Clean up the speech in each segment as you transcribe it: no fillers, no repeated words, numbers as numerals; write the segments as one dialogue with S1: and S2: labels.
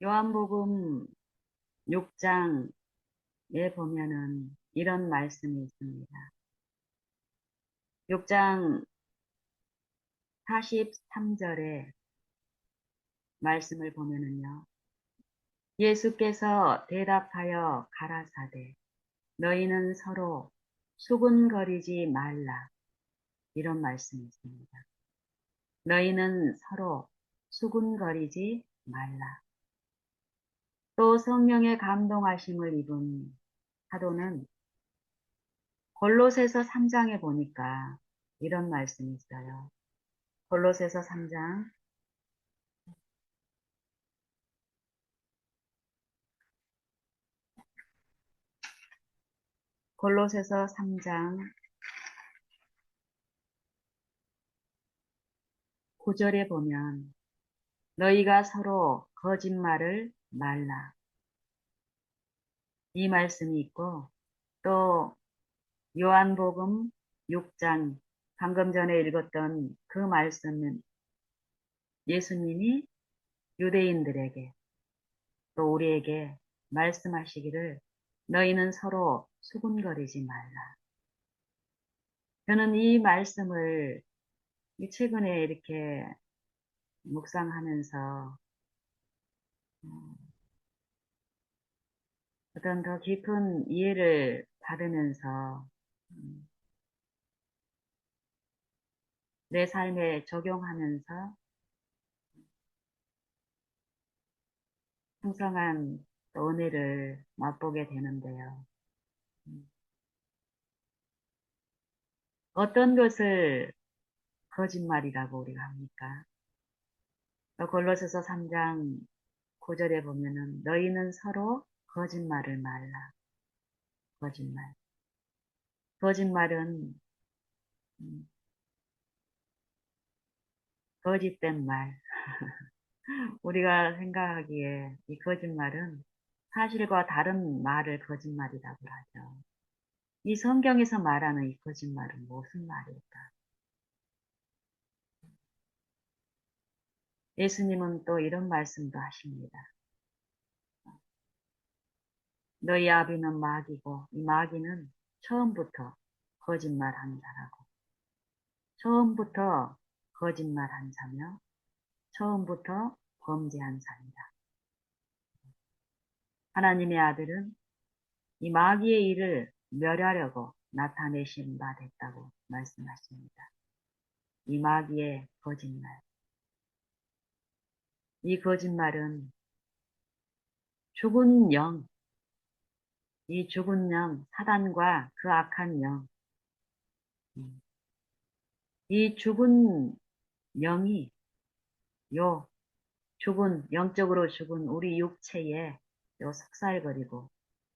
S1: 요한복음 6장에 보면은 이런 말씀이 있습니다. 6장 43절에 말씀을 보면은요. 예수께서 대답하여 가라사대 너희는 서로 수군거리지 말라. 이런 말씀이 있습니다. 너희는 서로 수군거리지 말라. 또 성령의 감동하심을 입은 사도는 골로새서 3장에 보니까 이런 말씀이 있어요. 골로새서 3장 골로새서 3장 9절에 보면 너희가 서로 거짓말을 말라. 이 말씀이 있고 또 요한복음 6장 방금 전에 읽었던 그 말씀은 예수님이 유대인들에게 또 우리에게 말씀하시기를 너희는 서로 수군거리지 말라. 저는 이 말씀을 최근에 이렇게 묵상하면서 어떤 더 깊은 이해를 받으면서 내 삶에 적용하면서 풍성한 은혜를 맛보게 되는데요. 어떤 것을 거짓말이라고 우리가 합니까? 골로새서 3장 9절에 보면은 너희는 서로 거짓말을 말라. 거짓말. 거짓말은 거짓된 말. 우리가 생각하기에 이 거짓말은 사실과 다른 말을 거짓말이라고 하죠. 이 성경에서 말하는 이 거짓말은 무슨 말일까? 예수님은 또 이런 말씀도 하십니다. 너희 아비는 마귀고 이 마귀는 처음부터 거짓말한 자라고. 처음부터 거짓말한 자며 처음부터 범죄한 자입니다. 하나님의 아들은 이 마귀의 일을 멸하려고 나타내신 바 됐다고 말씀하십니다. 이 마귀의 거짓말. 이 거짓말은 죽은 영, 이 죽은 영, 사단과 그 악한 영, 이 죽은 영이 요 죽은, 영적으로 죽은 우리 육체에 요 속살거리고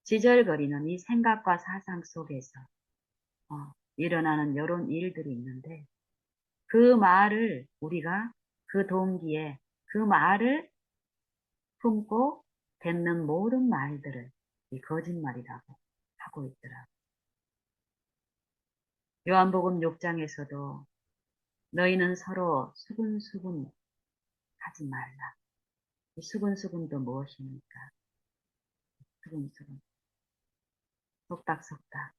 S1: 지절거리는 이 생각과 사상 속에서 일어나는 이런 일들이 있는데 그 말을 우리가 그 동기에 그 말을 품고 뱉는 모든 말들을 이 거짓말이라고 하고 있더라. 요한복음 6장에서도 너희는 서로 수군수군 하지 말라. 이 수군수군도 무엇입니까? 수군수군. 속닥속닥.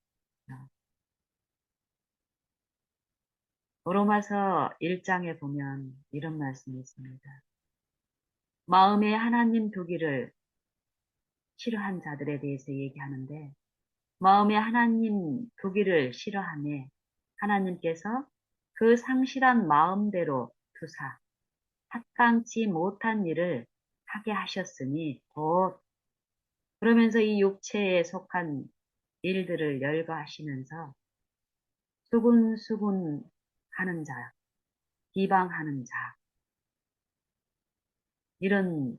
S1: 로마서 1장에 보면 이런 말씀이 있습니다. 마음에 하나님 두기를 싫어한 자들에 대해서 얘기하는데 마음에 하나님 두기를 싫어하네 하나님께서 그 상실한 마음대로 두사 합당치 못한 일을 하게 하셨으니 곧 그러면서 이 육체에 속한 일들을 열거하시면서 수군수군 하는 자, 비방하는 자 이런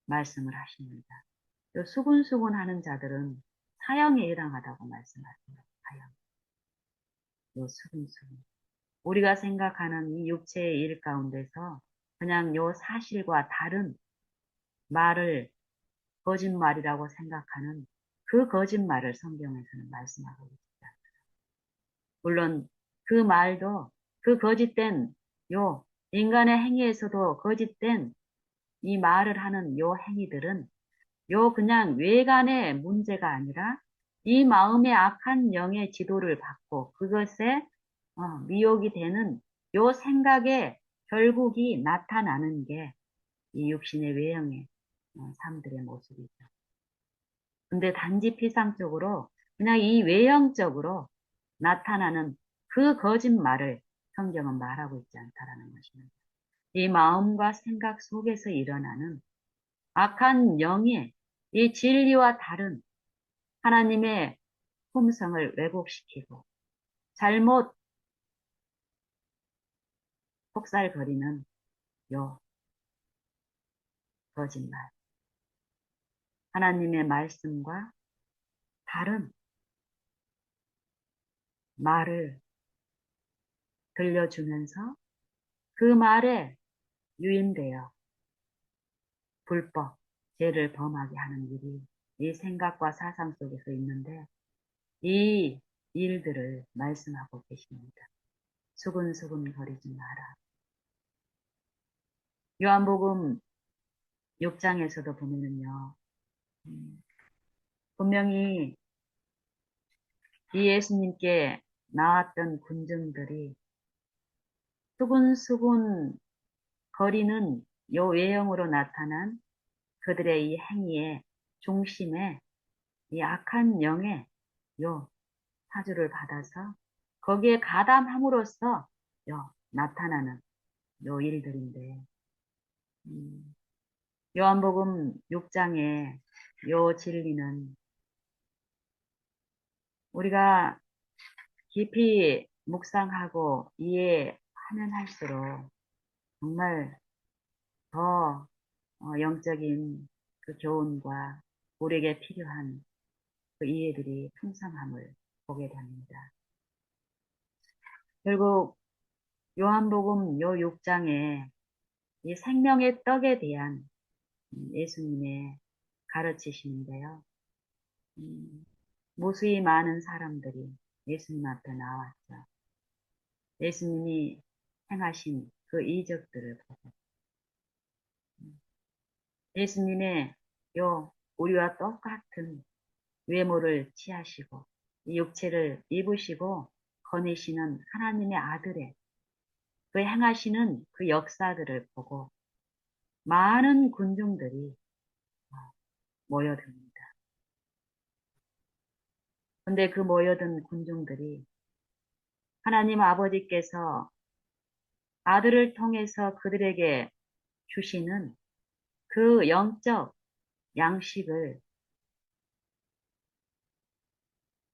S1: 말씀을 하십니다. 수군수군 하는 자들은 사형에 해당하다고 말씀하십니다. 사형. 요 수군수군. 우리가 생각하는 이 육체의 일 가운데서 그냥 요 사실과 다른 말을 거짓말이라고 생각하는 그 거짓말을 성경에서는 말씀하고 있습니다. 물론 그 말도 그 거짓된 요 인간의 행위에서도 거짓된 이 말을 하는 요 행위들은 요 그냥 외관의 문제가 아니라 이 마음의 악한 영의 지도를 받고 그것에 미혹이 되는 요 생각의 결국이 나타나는 게 이 육신의 외형의 삶들의 모습이죠. 근데 단지 피상적으로 그냥 이 외형적으로 나타나는 그 거짓말을 성경은 말하고 있지 않다라는 것입니다. 이 마음과 생각 속에서 일어나는 악한 영의 이 진리와 다른 하나님의 품성을 왜곡시키고 잘못 속살거리는 요 거짓말. 하나님의 말씀과 다른 말을 들려주면서 그 말에 유인되어 불법, 죄를 범하게 하는 일이 이 생각과 사상 속에서 있는데 이 일들을 말씀하고 계십니다. 수근수근 거리지 마라. 요한복음 6장에서도 보면은요, 분명히 이 예수님께 나왔던 군중들이 수군수군 거리는 요 외형으로 나타난 그들의 이 행위의 중심에 이 악한 영의 요 사주를 받아서 거기에 가담함으로써 나타나는 요 일들인데 요한복음 6장의 요 진리는 우리가 깊이 묵상하고 이해하면 할수록 정말 더 영적인 그 교훈과 우리에게 필요한 그 이해들이 풍성함을 보게 됩니다. 결국 요한복음 요 6장에 이 생명의 떡에 대한 예수님의 가르치시는데요. 무수히 많은 사람들이 예수님 앞에 나왔죠. 예수님이 행하신 그 이적들을 보고 예수님의 우리와 똑같은 외모를 취하시고 육체를 입으시고 거니시는 하나님의 아들의 그 행하시는 그 역사들을 보고 많은 군중들이 모여듭니다. 근데 그 모여든 군중들이 하나님 아버지께서 아들을 통해서 그들에게 주시는 그 영적 양식을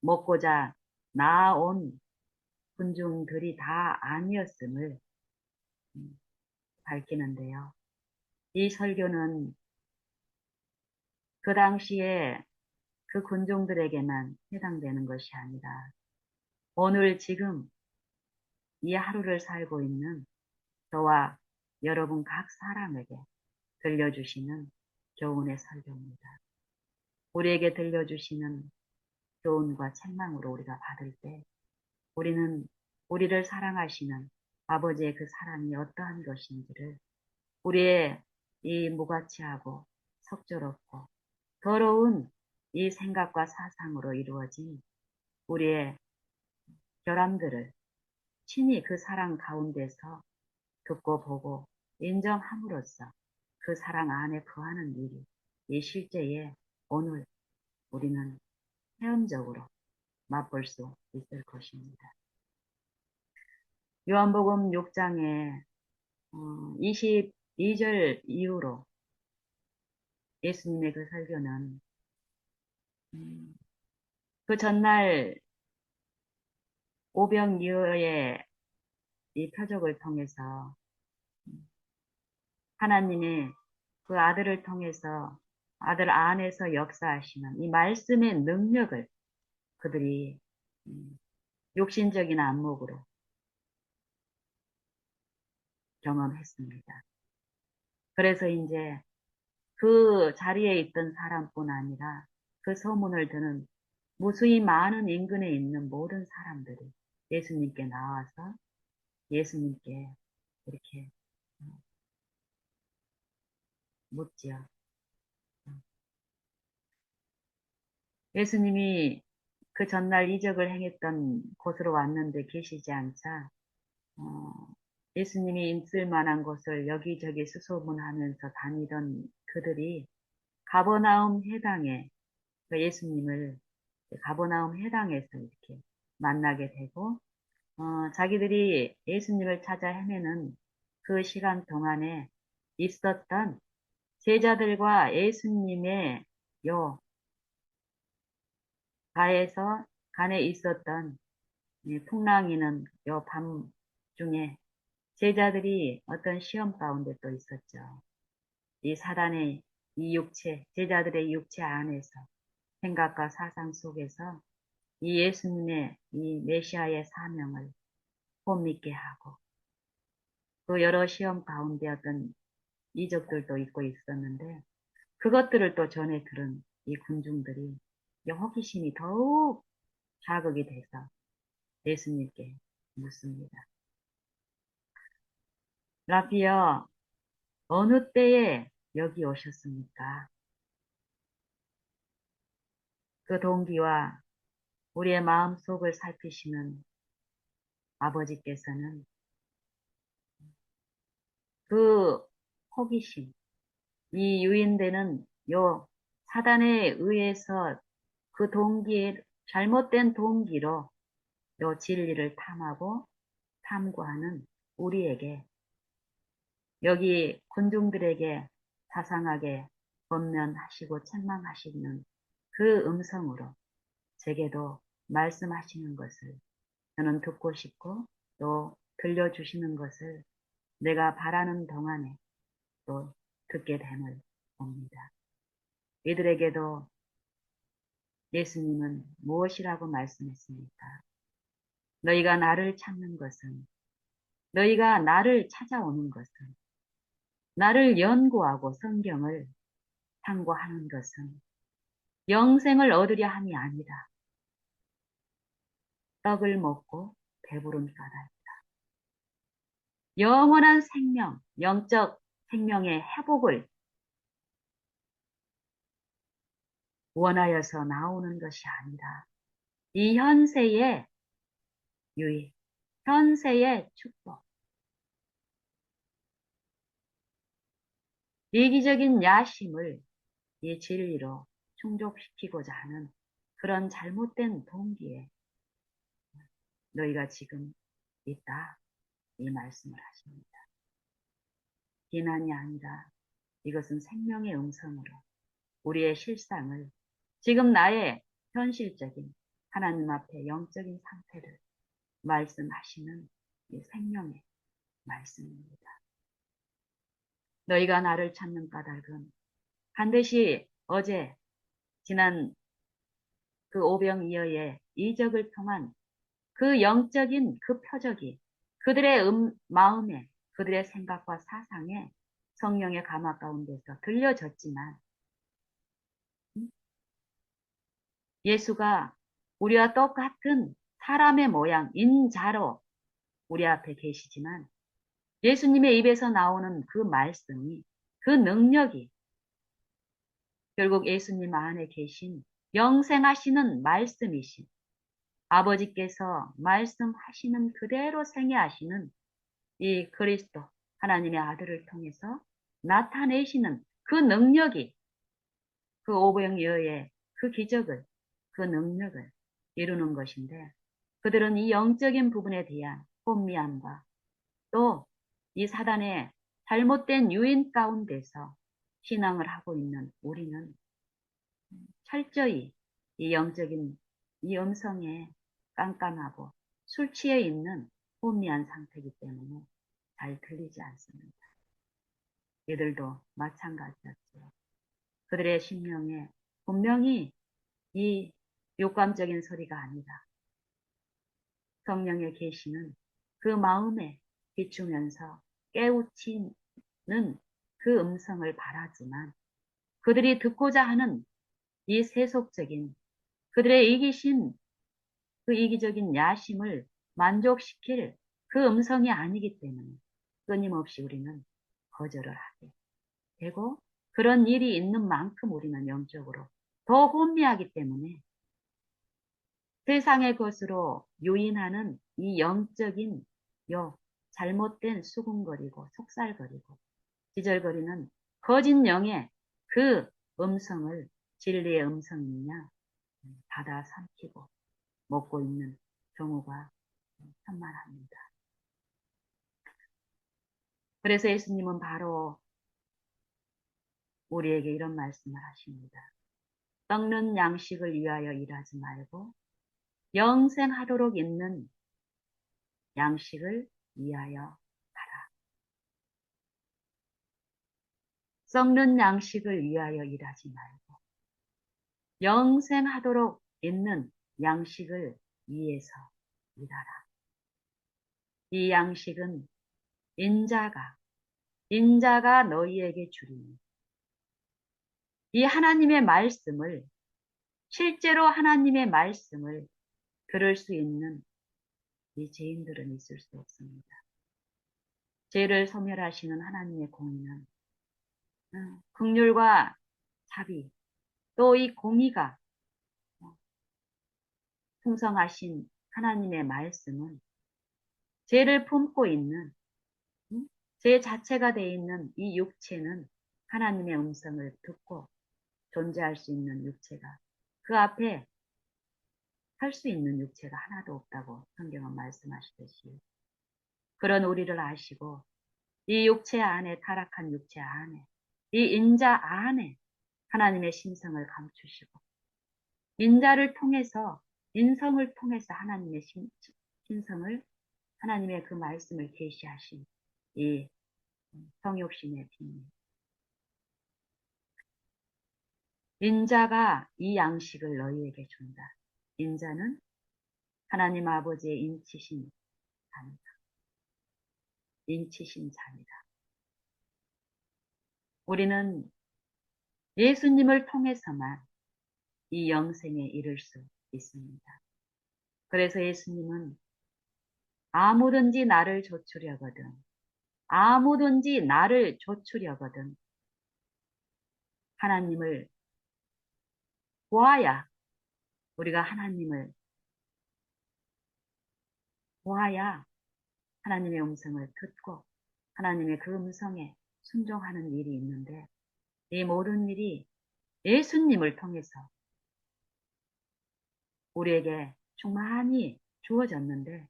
S1: 먹고자 나아온 군중들이 다 아니었음을 밝히는데요. 이 설교는 그 당시에 그 군중들에게만 해당되는 것이 아니라 오늘 지금 이 하루를 살고 있는 저와 여러분 각 사람에게 들려주시는 교훈의 설교입니다. 우리에게 들려주시는 교훈과 책망으로 우리가 받을 때 우리는 우리를 사랑하시는 아버지의 그 사랑이 어떠한 것인지를 우리의 이 무가치하고 석조롭고 더러운 이 생각과 사상으로 이루어진 우리의 결함들을 친히 그 사랑 가운데서 듣고 보고 인정함으로써 그 사랑 안에 거하는 일이 이 실제에 오늘 우리는 체험적으로 맛볼 수 있을 것입니다. 요한복음 6장에 22절 이후로 예수님의 그 설교는 그 전날 오병이어의 이 표적을 통해서 하나님의 그 아들을 통해서 아들 안에서 역사하시는 이 말씀의 능력을 그들이 육신적인 안목으로 경험했습니다. 그래서 이제 그 자리에 있던 사람뿐 아니라 그 소문을 듣는 무수히 많은 인근에 있는 모든 사람들이 예수님께 나와서 예수님께 이렇게 묻지요. 예수님이 그 전날 이적을 행했던 곳으로 왔는데 계시지 않자 어, 예수님이 있을 만한 곳을 여기저기 수소문하면서 다니던 그들이 가버나움 해당에 그 예수님을 가버나움 해당에서 이렇게 만나게 되고 자기들이 예수님을 찾아 헤매는 그 시간 동안에 있었던 제자들과 예수님의 요 가에서 간에 있었던 이 풍랑이는 요 밤 중에 제자들이 어떤 시험 가운데 또 있었죠. 이 사단의 이 육체, 제자들의 육체 안에서 생각과 사상 속에서 이 예수님의 이 메시아의 사명을 못 믿게 하고 그 여러 시험 가운데 어떤 이적들도 있고 있었는데 그것들을 또 전해 들은 이 군중들이 이 호기심이 더욱 자극이 돼서 예수님께 묻습니다. 라비여, 어느 때에 여기 오셨습니까? 그 동기와 우리의 마음속을 살피시는 아버지께서는 그 호기심, 이 유인되는 요 사단에 의해서 그 동기에 잘못된 동기로 요 진리를 탐하고 탐구하는 우리에게 여기 군중들에게 자상하게 권면하시고 책망하시는 그 음성으로 제게도 말씀하시는 것을 저는 듣고 싶고 또 들려주시는 것을 내가 바라는 동안에 또 듣게 됨을 봅니다. 이들에게도 예수님은 무엇이라고 말씀했습니까? 너희가 나를 찾는 것은, 너희가 나를 찾아오는 것은, 나를 연구하고 성경을 탐구하는 것은 영생을 얻으려 함이 아니라 떡을 먹고 배부른 까닭. 영원한 생명, 영적 생명의 회복을 원하여서 나오는 것이 아니라 이 현세의 유익, 현세의 축복, 이기적인 야심을 이 진리로 충족시키고자 하는 그런 잘못된 동기에 너희가 지금 있다. 이 말씀을 하십니다. 비난이 아니라 이것은 생명의 음성으로 우리의 실상을 지금 나의 현실적인 하나님 앞에 영적인 상태를 말씀하시는 이 생명의 말씀입니다. 너희가 나를 찾는 까닭은 반드시 어제 지난 그 오병이어의 이적을 통한 그 영적인 그 표적이 그들의 마음에 그들의 생각과 사상에 성령의 감화 가운데서 들려졌지만 예수가 우리와 똑같은 사람의 모양, 인자로 우리 앞에 계시지만 예수님의 입에서 나오는 그 말씀이 그 능력이 결국 예수님 안에 계신 영생하시는 말씀이신 아버지께서 말씀하시는 그대로 생애하시는 이 그리스도 하나님의 아들을 통해서 나타내시는 그 능력이 그 오병이어의 그 기적을 그 능력을 이루는 것인데 그들은 이 영적인 부분에 대한 혼미함과 또 이 사단의 잘못된 유인 가운데서 신앙을 하고 있는 우리는 철저히 이 영적인 이 음성에 깜깜하고 술 취해 있는 혼미한 상태이기 때문에 잘 들리지 않습니다. 이들도 마찬가지였죠. 그들의 심령에 분명히 이 욕감적인 소리가 아니라 성령의 계시는 그 마음에 비추면서 깨우치는 그 음성을 바라지만 그들이 듣고자 하는 이 세속적인 그들의 이기신 그 이기적인 야심을 만족시킬 그 음성이 아니기 때문에 끊임없이 우리는 거절을 하게 되고 그런 일이 있는 만큼 우리는 영적으로 더 혼미하기 때문에 세상의 것으로 유인하는 이 영적인 잘못된 수군거리고 속살거리고 기절거리는 거짓 영의 그 음성을 진리의 음성이냐 받아 삼키고 먹고 있는 경우가 천만합니다. 그래서 예수님은 바로 우리에게 이런 말씀을 하십니다. 썩는 양식을 위하여 일하지 말고 영생하도록 있는 양식을 위하여 하라. 썩는 양식을 위하여 일하지 말고 영생하도록 있는 양식을 위해서 일하라. 이 양식은 인자가 너희에게 주리니 이 하나님의 말씀을 실제로 하나님의 말씀을 들을 수 있는 이 죄인들은 있을 수 없습니다. 죄를 소멸하시는 하나님의 공의는 긍휼과 자비 또 이 공의가 풍성하신 하나님의 말씀은 죄를 품고 있는 죄 자체가 되어 있는 이 육체는 하나님의 음성을 듣고 존재할 수 있는 육체가 그 앞에 할 수 있는 육체가 하나도 없다고 성경은 말씀하시듯이 그런 우리를 아시고 이 육체 안에 타락한 육체 안에 이 인자 안에 하나님의 신성을 감추시고 인자를 통해서 인성을 통해서 하나님의 신성을 하나님의 그 말씀을 계시하신 이 성육신의 비밀 인자가 이 양식을 너희에게 준다. 인자는 하나님 아버지의 인치신 자입니다. 인치신 자입니다. 우리는 예수님을 통해서만 이 영생에 이를 수 있습니다. 그래서 예수님은 아무든지 나를 좇으려거든 아무든지 나를 좇으려거든 하나님을 보아야 우리가 하나님을 보아야 하나님의 음성을 듣고 하나님의 그 음성에 순종하는 일이 있는데 이 모든 일이 예수님을 통해서 우리에게 충만히 주어졌는데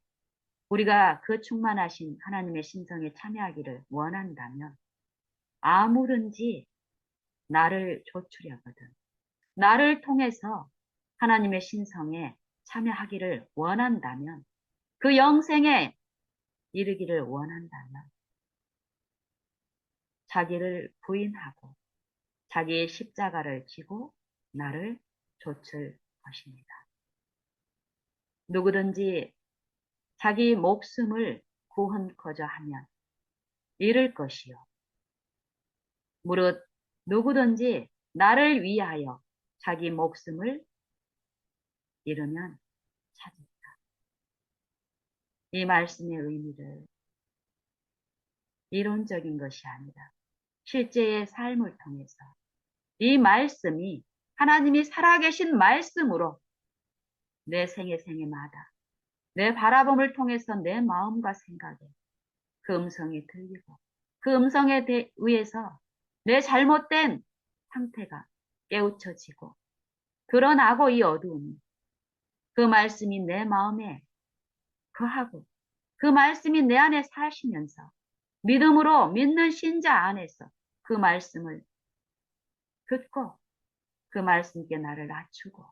S1: 우리가 그 충만하신 하나님의 신성에 참여하기를 원한다면 아무든지 나를 좇으려거든 나를 통해서 하나님의 신성에 참여하기를 원한다면 그 영생에 이르기를 원한다면 자기를 부인하고 자기의 십자가를 지고 나를 좇을 것입니다. 누구든지 자기 목숨을 구원코자 하면 잃을 것이요. 무릇 누구든지 나를 위하여 자기 목숨을 잃으면 찾으리라. 이 말씀의 의미를 이론적인 것이 아니라 실제의 삶을 통해서 이 말씀이 하나님이 살아계신 말씀으로 내 생애마다 내 바라봄을 통해서 내 마음과 생각에 그 음성이 들리고 그 음성에 의해서 내 잘못된 상태가 깨우쳐지고 드러나고 이 어두움이 그 말씀이 내 마음에 거하고 그 말씀이 내 안에 사시면서 믿음으로 믿는 신자 안에서 그 말씀을 듣고 그 말씀께 나를 낮추고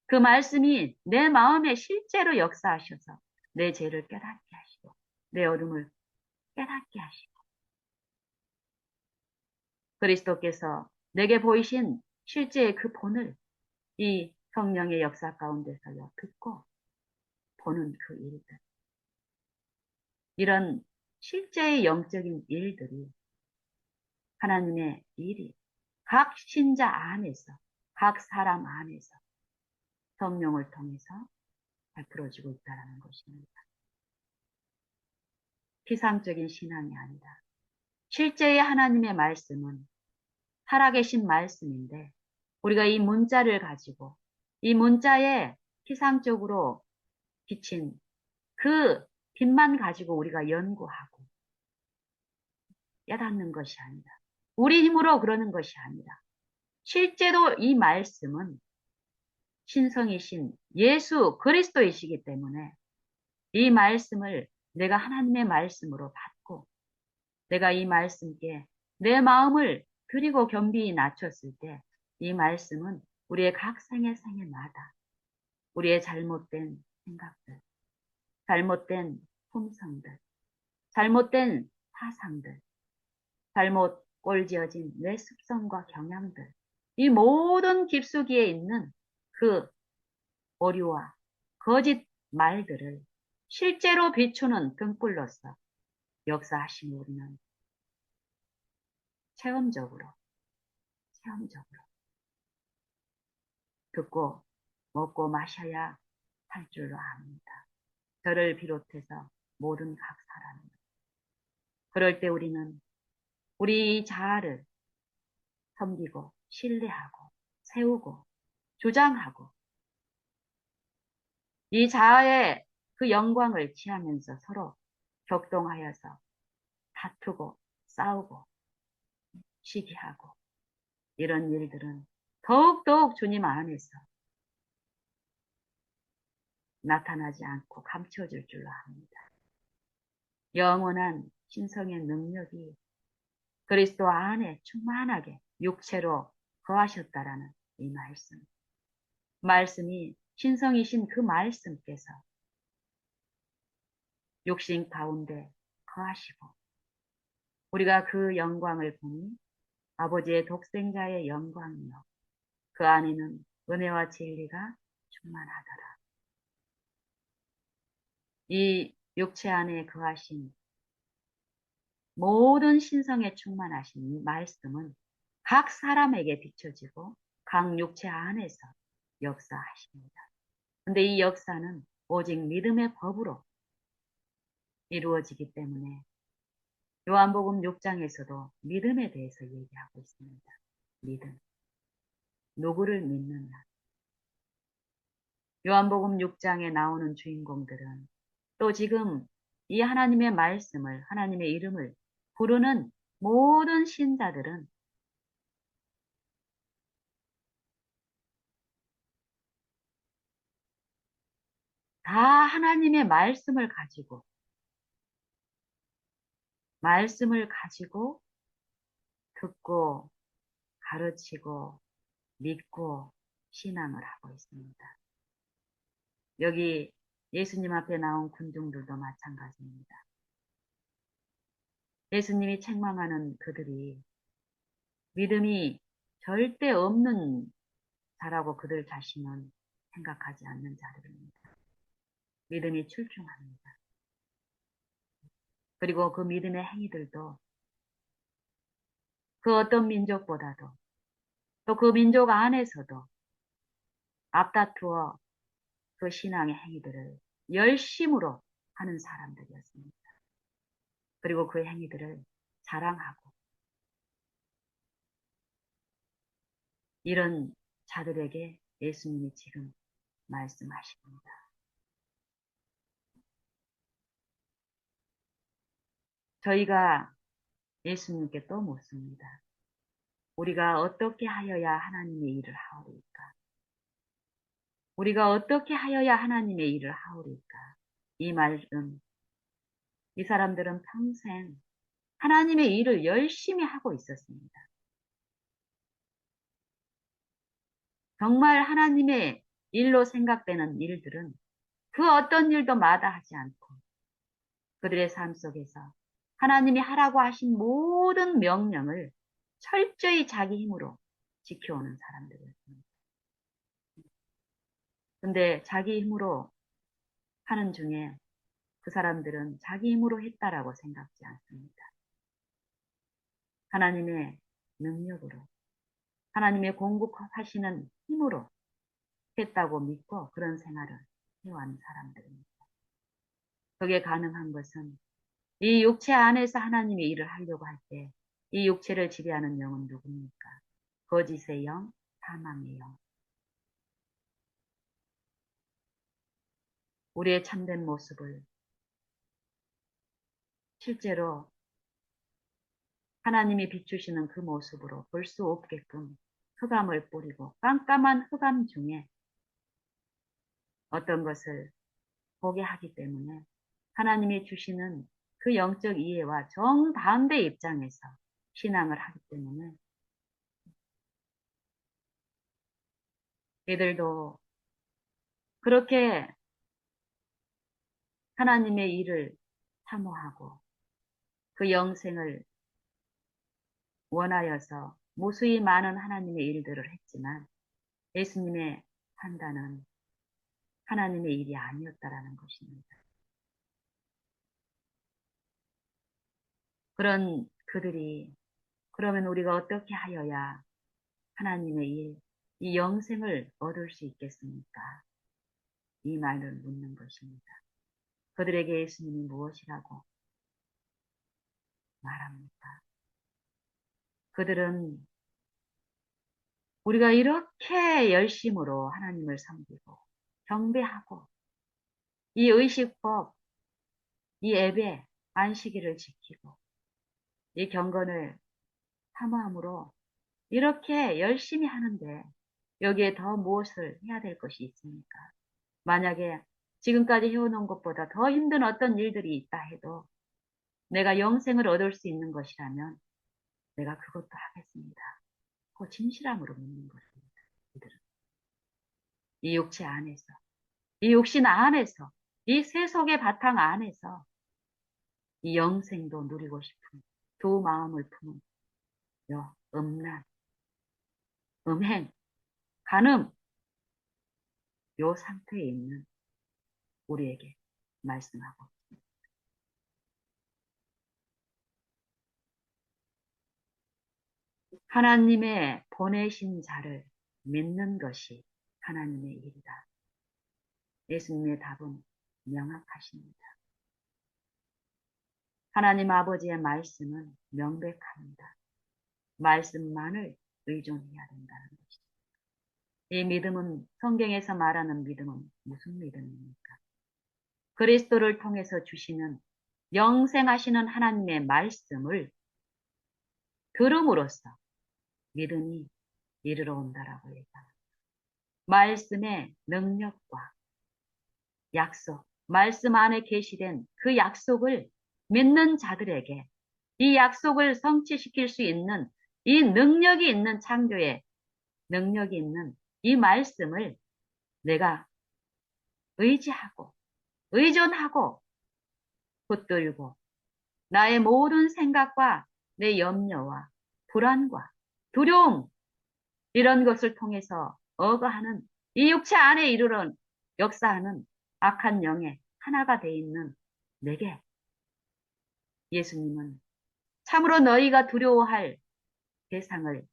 S1: 그 말씀이 내 마음에 실제로 역사하셔서 내 죄를 깨닫게 하시고 내 어둠을 깨닫게 하시고 그리스도께서 내게 보이신 실제의 그 본을 이 성령의 역사 가운데서 듣고 보는 그 일들 이런 실제의 영적인 일들이 하나님의 일이 각 신자 안에서 각 사람 안에서 성령을 통해서 베풀어지고 있다는 것입니다. 피상적인 신앙이 아니라 실제의 하나님의 말씀은 살아계신 말씀인데 우리가 이 문자를 가지고 이 문자에 피상적으로 비친 그 빛만 가지고 우리가 연구하고 깨닫는 것이 아니라 우리 힘으로 그러는 것이 아니라 실제로 이 말씀은 신성이신 예수 그리스도이시기 때문에 이 말씀을 내가 하나님의 말씀으로 받고 내가 이 말씀께 내 마음을 드리고 겸비히 낮췄을 때 이 말씀은 우리의 각 생애 생애마다 우리의 잘못된 생각들, 잘못된 품성들, 잘못된 사상들, 잘못 꼴지어진 뇌 습성과 경향들, 이 모든 깊숙이에 있는 그 오류와 거짓 말들을 실제로 비추는 등불로서 역사하신 우리는 체험적으로 듣고 먹고 마셔야 할 줄로 압니다. 저를 비롯해서 모든 각 사람. 그럴 때 우리는 우리 자아를 섬기고 신뢰하고 세우고 주장하고 이 자아의 그 영광을 취하면서 서로 격동하여서 다투고 싸우고 시기하고 이런 일들은 더욱더욱 주님 안에서 나타나지 않고 감춰질 줄로 압니다. 영원한 신성의 능력이 그리스도 안에 충만하게 육체로 거하셨다라는 이 말씀. 말씀이 신성이신 그 말씀께서 육신 가운데 거하시고 우리가 그 영광을 보니 아버지의 독생자의 영광이요. 그 안에는 은혜와 진리가 충만하더라. 이 육체 안에 거하신 모든 신성에 충만하신 이 말씀은 각 사람에게 비춰지고 각 육체 안에서 역사하십니다. 근데 이 역사는 오직 믿음의 법으로 이루어지기 때문에 요한복음 6장에서도 믿음에 대해서 얘기하고 있습니다. 믿음. 누구를 믿느냐. 요한복음 6장에 나오는 주인공들은 또 지금 이 하나님의 말씀을, 하나님의 이름을 부르는 모든 신자들은 다 하나님의 말씀을 가지고 듣고 가르치고 믿고 신앙을 하고 있습니다. 여기 예수님 앞에 나온 군중들도 마찬가지입니다. 예수님이 책망하는 그들이 믿음이 절대 없는 자라고 그들 자신은 생각하지 않는 자들입니다. 믿음이 출중합니다. 그리고 그 믿음의 행위들도 그 어떤 민족보다도 또 그 민족 안에서도 앞다투어 그 신앙의 행위들을 열심으로 하는 사람들이었습니다. 그리고 그 행위들을 자랑하고 이런 자들에게 예수님이 지금 말씀하십니다. 저희가 예수님께 또 묻습니다. 우리가 어떻게 하여야 하나님의 일을 하오리까? 우리가 어떻게 하여야 하나님의 일을 하오리까? 이 말은 이 사람들은 평생 하나님의 일을 열심히 하고 있었습니다. 정말 하나님의 일로 생각되는 일들은 그 어떤 일도 마다하지 않고 그들의 삶 속에서 하나님이 하라고 하신 모든 명령을 철저히 자기 힘으로 지켜오는 사람들이었습니다. 근데 자기 힘으로 하는 중에 그 사람들은 자기 힘으로 했다라고 생각지 않습니다. 하나님의 능력으로, 하나님의 공급하시는 힘으로 했다고 믿고 그런 생활을 해왔는 사람들입니다. 그게 가능한 것은 이 육체 안에서 하나님의 일을 하려고 할 때 이 육체를 지배하는 영은 누굽니까? 거짓의 영, 사망의 영. 우리의 참된 모습을 실제로 하나님이 비추시는 그 모습으로 볼 수 없게끔 흑암을 뿌리고 깜깜한 흑암 중에 어떤 것을 보게 하기 때문에 하나님이 주시는 그 영적 이해와 정반대 입장에서 신앙을 하기 때문에 이들도 그렇게 하나님의 일을 사모하고 그 영생을 원하여서 무수히 많은 하나님의 일들을 했지만 예수님의 판단은 하나님의 일이 아니었다라는 것입니다. 그런 그들이 그러면 우리가 어떻게 하여야 하나님의 일, 이 영생을 얻을 수 있겠습니까? 이 말을 묻는 것입니다. 그들에게 예수님이 무엇이라고 말합니까? 그들은 우리가 이렇게 열심으로 하나님을 섬기고 경배하고 이 의식법, 이 예배, 안식일을 지키고 이 경건을 사모함으로 이렇게 열심히 하는데 여기에 더 무엇을 해야 될 것이 있습니까? 만약에 지금까지 해오는 것보다 더 힘든 어떤 일들이 있다 해도 내가 영생을 얻을 수 있는 것이라면 내가 그것도 하겠습니다. 그 진실함으로 묻는 것입니다. 이들은 이 육체 안에서, 이 육신 안에서, 이 세속의 바탕 안에서 이 영생도 누리고 싶은 두 마음을 품은 요 음란, 음행, 간음 요 상태에 있는 우리에게 말씀하고 하나님의 보내신 자를 믿는 것이 하나님의 일이다. 예수님의 답은 명확하십니다. 하나님 아버지의 말씀은 명백합니다. 말씀만을 의존해야 된다는 것이죠. 이 믿음은 성경에서 말하는 믿음은 무슨 믿음입니까? 그리스도를 통해서 주시는 영생하시는 하나님의 말씀을 들음으로써 믿음이 이르러 온다라고 얘기합니다. 말씀의 능력과 약속, 말씀 안에 계시된 그 약속을 믿는 자들에게 이 약속을 성취시킬 수 있는 이 능력이 있는 창조의 능력이 있는 이 말씀을 내가 의지하고 의존하고 붙들고 나의 모든 생각과 내 염려와 불안과 두려움 이런 것을 통해서 억어하는 이 육체 안에 이르러 역사하는 악한 영의 하나가 돼 있는 내게 예수님은 참으로 너희가 두려워할 대상을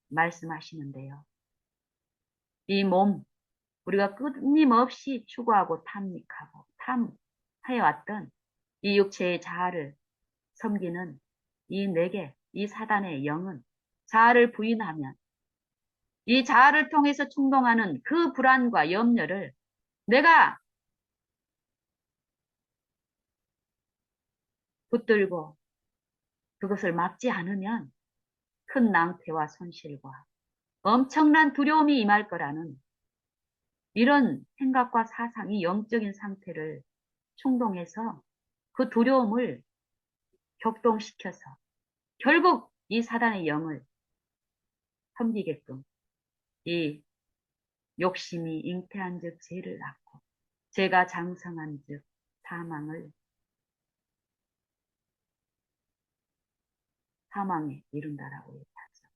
S1: 말씀하시는데요. 이 몸, 우리가 끊임없이 추구하고 탐닉하고 탐하여왔던 이 육체의 자아를 섬기는 이 내게, 이 사단의 영은 자아를 부인하면 이 자아를 통해서 충동하는 그 불안과 염려를 내가 붙들고 그것을 막지 않으면 큰 낭패와 손실과 엄청난 두려움이 임할 거라는 이런 생각과 사상이 영적인 상태를 충동해서 그 두려움을 격동시켜서 결국 이 사단의 영을 섬기게끔 이 욕심이 잉태한 즉 죄를 낳고 죄가 장성한 즉 사망에 이른다라고 얘기하죠.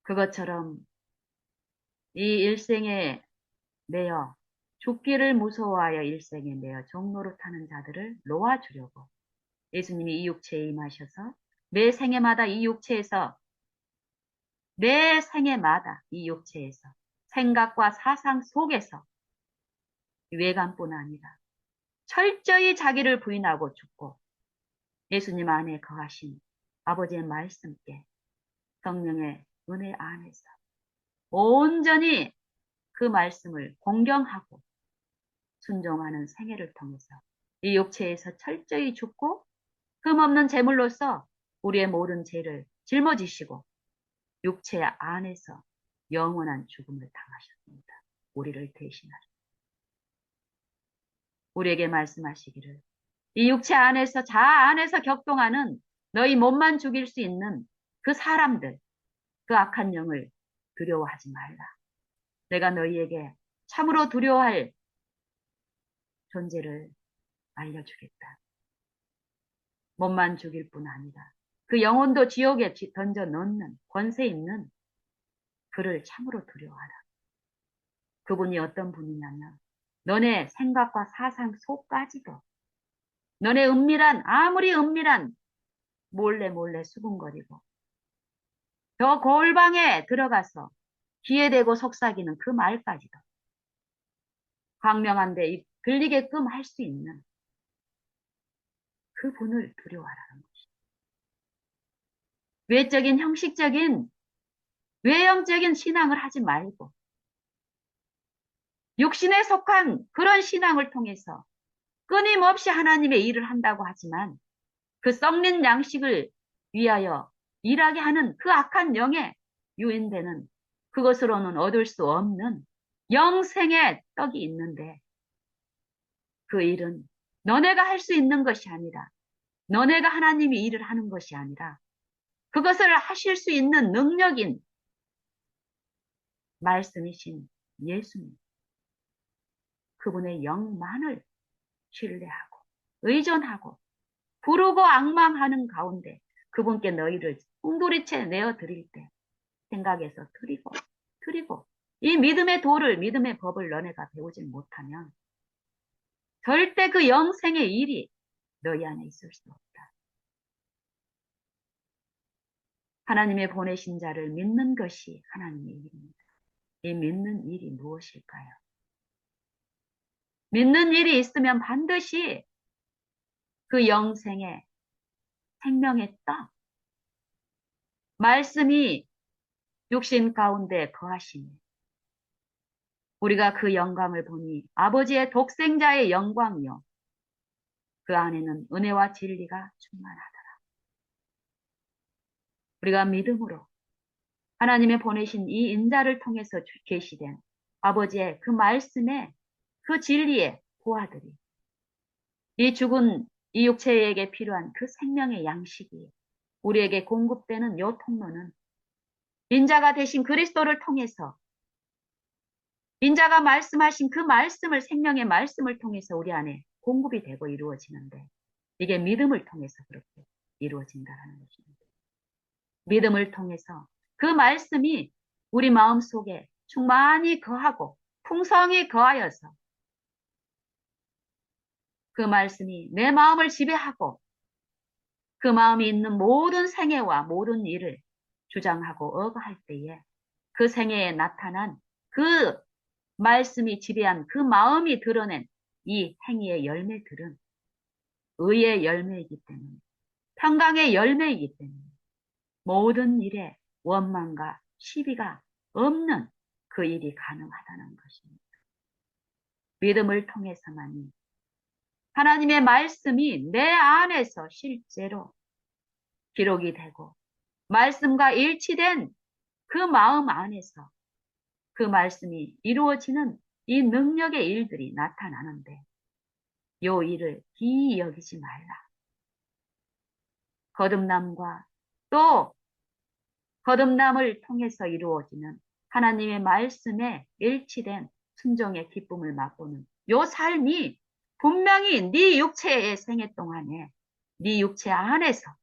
S1: 그것처럼 이 일생에 매여 죽기를 무서워하여 일생에 매여 종로로 타는 자들을 놓아주려고 예수님이 이 육체에 임하셔서 매 생애마다 이 육체에서 매 생애마다 이 육체에서 생각과 사상 속에서 외관뿐 아니라 철저히 자기를 부인하고 죽고 예수님 안에 거하신 아버지의 말씀께 성령의 은혜 안에서 온전히 그 말씀을 공경하고 순종하는 생애를 통해서 이 육체에서 철저히 죽고 흠없는 제물로서 우리의 모든 죄를 짊어지시고 육체 안에서 영원한 죽음을 당하셨습니다. 우리를 대신하셔. 우리에게 말씀하시기를 이 육체 안에서 자아 안에서 격동하는 너희 몸만 죽일 수 있는 그 사람들, 그 악한 영을 두려워하지 말라. 내가 너희에게 참으로 두려워할 존재를 알려주겠다. 몸만 죽일 뿐 아니라 그 영혼도 지옥에 던져 넣는 권세 있는 그를 참으로 두려워하라. 그분이 어떤 분이냐면 너네 생각과 사상 속까지도 너네 아무리 은밀한 몰래 수군거리고 저 골방에 들어가서 귀에 대고 속삭이는 그 말까지도 광명한데 들리게끔 할 수 있는 그 분을 두려워하라는 것이죠. 외적인 형식적인 외형적인 신앙을 하지 말고 육신에 속한 그런 신앙을 통해서 끊임없이 하나님의 일을 한다고 하지만 그 썩는 양식을 위하여 일하게 하는 그 악한 영에 유인되는 그것으로는 얻을 수 없는 영생의 떡이 있는데 그 일은 너네가 할 수 있는 것이 아니라 너네가 하나님이 일을 하는 것이 아니라 그것을 하실 수 있는 능력인 말씀이신 예수님 그분의 영만을 신뢰하고 의존하고 부르고 앙망하는 가운데 그분께 너희를 송두리째 내어드릴 때 생각해서 드리고 이 믿음의 도를 믿음의 법을 너네가 배우지 못하면 절대 그 영생의 일이 너희 안에 있을 수 없다. 하나님의 보내신 자를 믿는 것이 하나님의 일입니다. 이 믿는 일이 무엇일까요? 믿는 일이 있으면 반드시 그 영생의 생명의 떡, 말씀이 육신 가운데 거하시니 우리가 그 영광을 보니 아버지의 독생자의 영광이요. 그 안에는 은혜와 진리가 충만하더라. 우리가 믿음으로 하나님의 보내신 이 인자를 통해서 계시된 아버지의 그 말씀에 그 진리의 고아들이 이 죽은 이 육체에게 필요한 그 생명의 양식이 우리에게 공급되는 요 통로는 인자가 되신 그리스도를 통해서 인자가 말씀하신 그 말씀을 생명의 말씀을 통해서 우리 안에 공급이 되고 이루어지는데 이게 믿음을 통해서 그렇게 이루어진다는 것입니다. 믿음을 통해서 그 말씀이 우리 마음속에 충만히 거하고 풍성히 거하여서 그 말씀이 내 마음을 지배하고 그 마음이 있는 모든 생애와 모든 일을 주장하고 억할 때에 그 생애에 나타난 그 말씀이 지배한 그 마음이 드러낸 이 행위의 열매들은 의의 열매이기 때문에 평강의 열매이기 때문에 모든 일에 원망과 시비가 없는 그 일이 가능하다는 것입니다. 믿음을 통해서만이 하나님의 말씀이 내 안에서 실제로 기록이 되고 말씀과 일치된 그 마음 안에서 그 말씀이 이루어지는 이 능력의 일들이 나타나는데 요 일을 기이 여기지 말라. 거듭남과 또 거듭남을 통해서 이루어지는 하나님의 말씀에 일치된 순종의 기쁨을 맛보는 요 삶이 분명히 네 육체의 생애 동안에 네 육체 안에서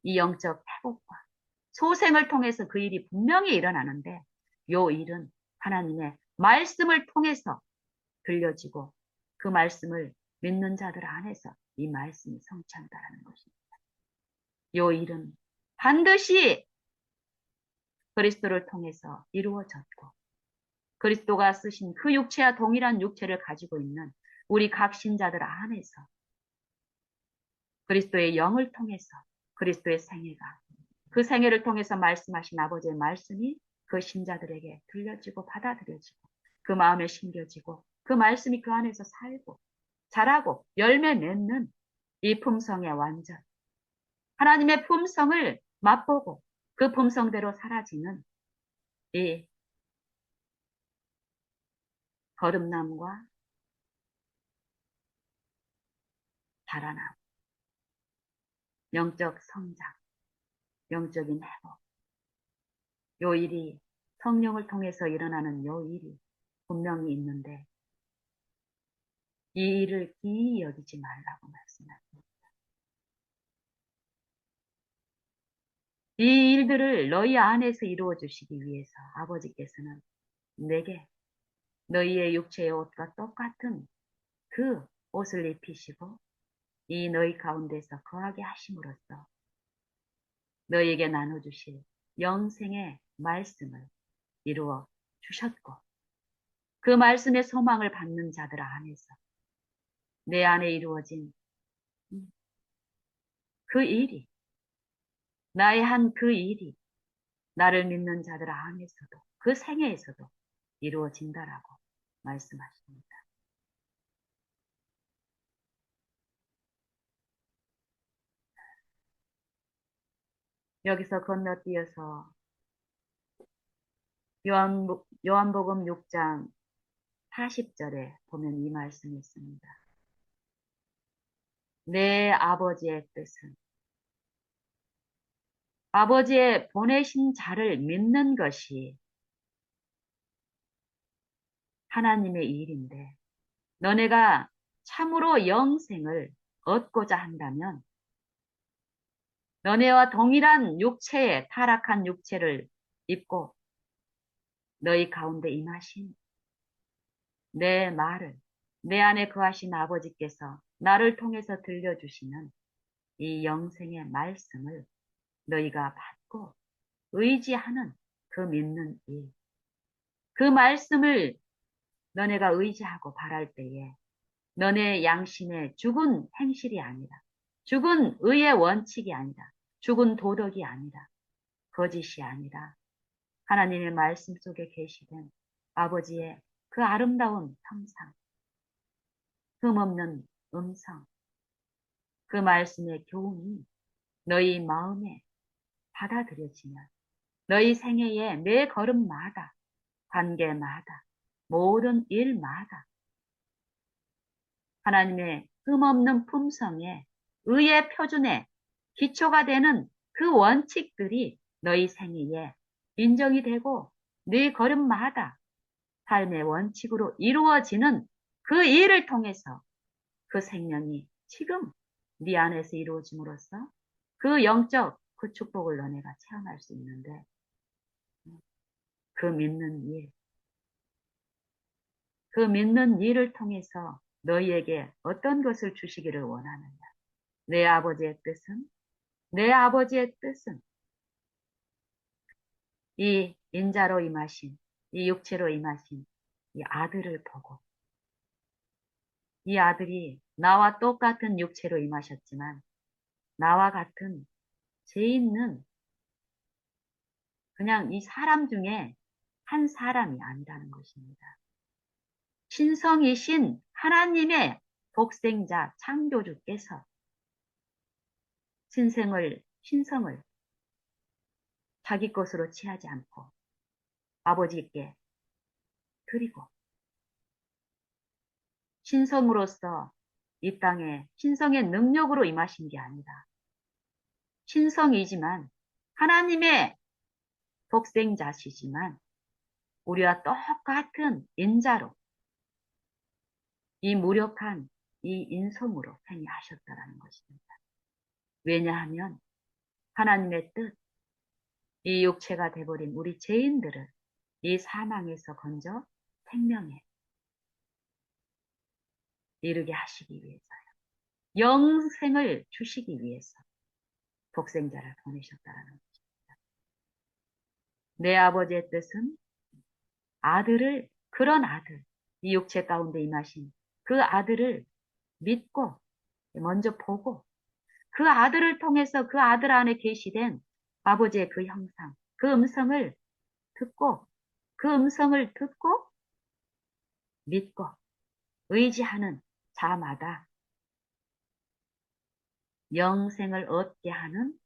S1: 이 영적 회복과 소생을 통해서 그 일이 분명히 일어나는데 요 일은 하나님의 말씀을 통해서 들려지고 그 말씀을 믿는 자들 안에서 이 말씀이 성취한다는 것입니다. 요 일은 반드시 그리스도를 통해서 이루어졌고 그리스도가 쓰신 그 육체와 동일한 육체를 가지고 있는 우리 각 신자들 안에서 그리스도의 영을 통해서 그리스도의 생애가 그 생애를 통해서 말씀하신 아버지의 말씀이 그 신자들에게 들려지고 받아들여지고 그 마음에 심겨지고 그 말씀이 그 안에서 살고 자라고 열매 맺는 이 품성의 완전 하나님의 품성을 맛보고 그 품성대로 사라지는 이 거듭남과 자라남, 영적 성장, 영적인 회복 요 일이 성령을 통해서 일어나는 요 일이 분명히 있는데 이 일을 기이 여기지 말라고 말씀하십니다. 이 일들을 너희 안에서 이루어 주시기 위해서 아버지께서는 내게 너희의 육체의 옷과 똑같은 그 옷을 입히시고 이 너희 가운데서 거하게 하심으로써 너희에게 나눠주실 영생의 말씀을 이루어 주셨고 그 말씀의 소망을 받는 자들 안에서 내 안에 이루어진 그 일이 나의 한 그 일이 나를 믿는 자들 안에서도 그 생애에서도 이루어진다라고 말씀하십니다. 여기서 건너뛰어서 요한복음 6장 40절에 보면 이 말씀이 있습니다. 내 아버지의 뜻은 아버지의 보내신 자를 믿는 것이 하나님의 일인데 너네가 참으로 영생을 얻고자 한다면 너네와 동일한 육체에 타락한 육체를 입고 너희 가운데 임하신 내 말을 내 안에 거하신 아버지께서 나를 통해서 들려주시는 이 영생의 말씀을 너희가 받고 의지하는 그 믿는 일. 그 말씀을 너네가 의지하고 바랄 때에 너네 양심의 죽은 행실이 아니라 죽은 의의 원칙이 아니라 죽은 도덕이 아니라 거짓이 아니라 하나님의 말씀 속에 계시된 아버지의 그 아름다운 형상, 흠없는 음성, 그 말씀의 교훈이 너희 마음에 받아들여지면 너희 생애의 매 걸음마다, 관계마다, 모든 일마다 하나님의 흠없는 품성에 의의 표준에 기초가 되는 그 원칙들이 너희 생애에 인정이 되고 네 걸음마다 삶의 원칙으로 이루어지는 그 일을 통해서 그 생명이 지금 네 안에서 이루어짐으로써 그 영적 그 축복을 너네가 체험할 수 있는데 그 믿는 일, 그 믿는 일을 통해서 너희에게 어떤 것을 주시기를 원하느냐. 내 아버지의 뜻은 내 아버지의 뜻은 이 인자로 임하신 이 육체로 임하신 이 아들을 보고 이 아들이 나와 똑같은 육체로 임하셨지만 나와 같은 죄 있는 그냥 이 사람 중에 한 사람이 아니라는 것입니다. 신성이신 하나님의 독생자 창조주께서 신성을 자기 것으로 취하지 않고 아버지께 드리고 신성으로서 이 땅에 신성의 능력으로 임하신 게 아니라 신성이지만 하나님의 독생자시지만 우리와 똑같은 인자로 이 무력한 이 인성으로 행하셨다라는 것입니다. 왜냐하면 하나님의 뜻, 이 육체가 돼버린 우리 죄인들을 이 사망에서 건져 생명에 이르게 하시기 위해서요. 영생을 주시기 위해서 독생자를 보내셨다라는 것입니다. 내 아버지의 뜻은 아들을, 그런 아들, 이 육체 가운데 임하신 그 아들을 믿고 먼저 보고 그 아들을 통해서 그 아들 안에 계시된 아버지의 그 형상, 그 음성을 듣고, 그 음성을 듣고 믿고 의지하는 자마다 영생을 얻게 하는,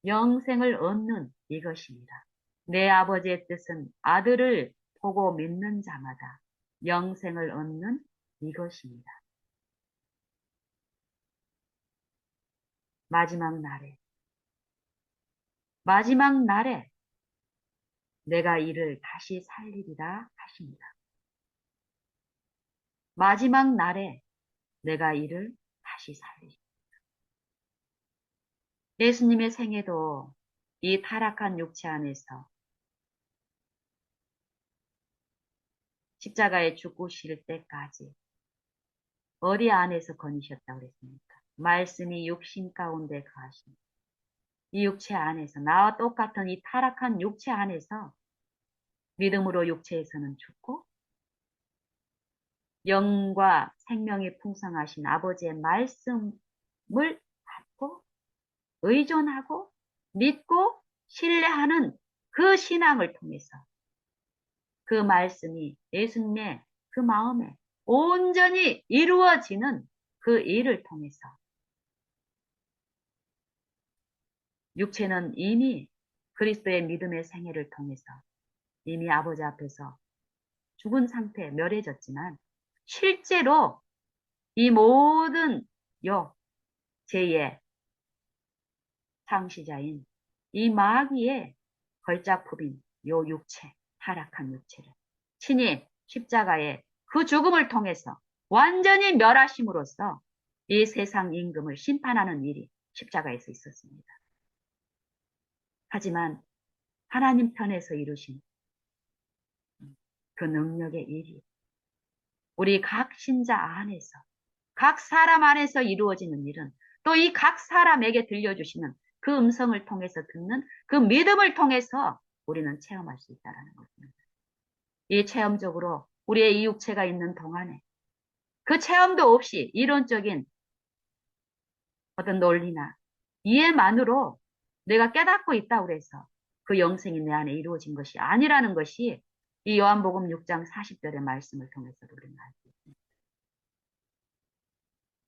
S1: 영생을 얻는 이것입니다. 내 아버지의 뜻은 아들을 보고 믿는 자마다 영생을 얻는 이것입니다. 마지막 날에, 마지막 날에 내가 이를 다시 살리리라 하십니다. 마지막 날에 내가 이를 다시 살리리라. 예수님의 생애도 이 타락한 육체 안에서 십자가에 죽으실 때까지 어디 안에서 거니셨다고 그랬습니까? 말씀이 육신 가운데 거하신 이 육체 안에서, 나와 똑같은 이 타락한 육체 안에서 믿음으로 육체에서는 죽고 영과 생명이 풍성하신 아버지의 말씀을 받고 의존하고 믿고 신뢰하는 그 신앙을 통해서 그 말씀이 예수님의 그 마음에 온전히 이루어지는 그 일을 통해서 육체는 이미 그리스도의 믿음의 생애를 통해서 이미 아버지 앞에서 죽은 상태에 멸해졌지만 실제로 이 모든 제2의 창시자인 이 마귀의 걸작품인 요 육체, 타락한 육체를 친히 십자가의 그 죽음을 통해서 완전히 멸하심으로써 이 세상 임금을 심판하는 일이 십자가에서 있었습니다. 하지만 하나님 편에서 이루신 그 능력의 일이 우리 각 신자 안에서, 각 사람 안에서 이루어지는 일은 또 이 각 사람에게 들려주시는 그 음성을 통해서 듣는 그 믿음을 통해서 우리는 체험할 수 있다는 것입니다. 이 체험적으로 우리의 이 육체가 있는 동안에 그 체험도 없이 이론적인 어떤 논리나 이해만으로 내가 깨닫고 있다고 그래서 그 영생이 내 안에 이루어진 것이 아니라는 것이 이 요한복음 6장 40절의 말씀을 통해서 우리는 알고 있습니다.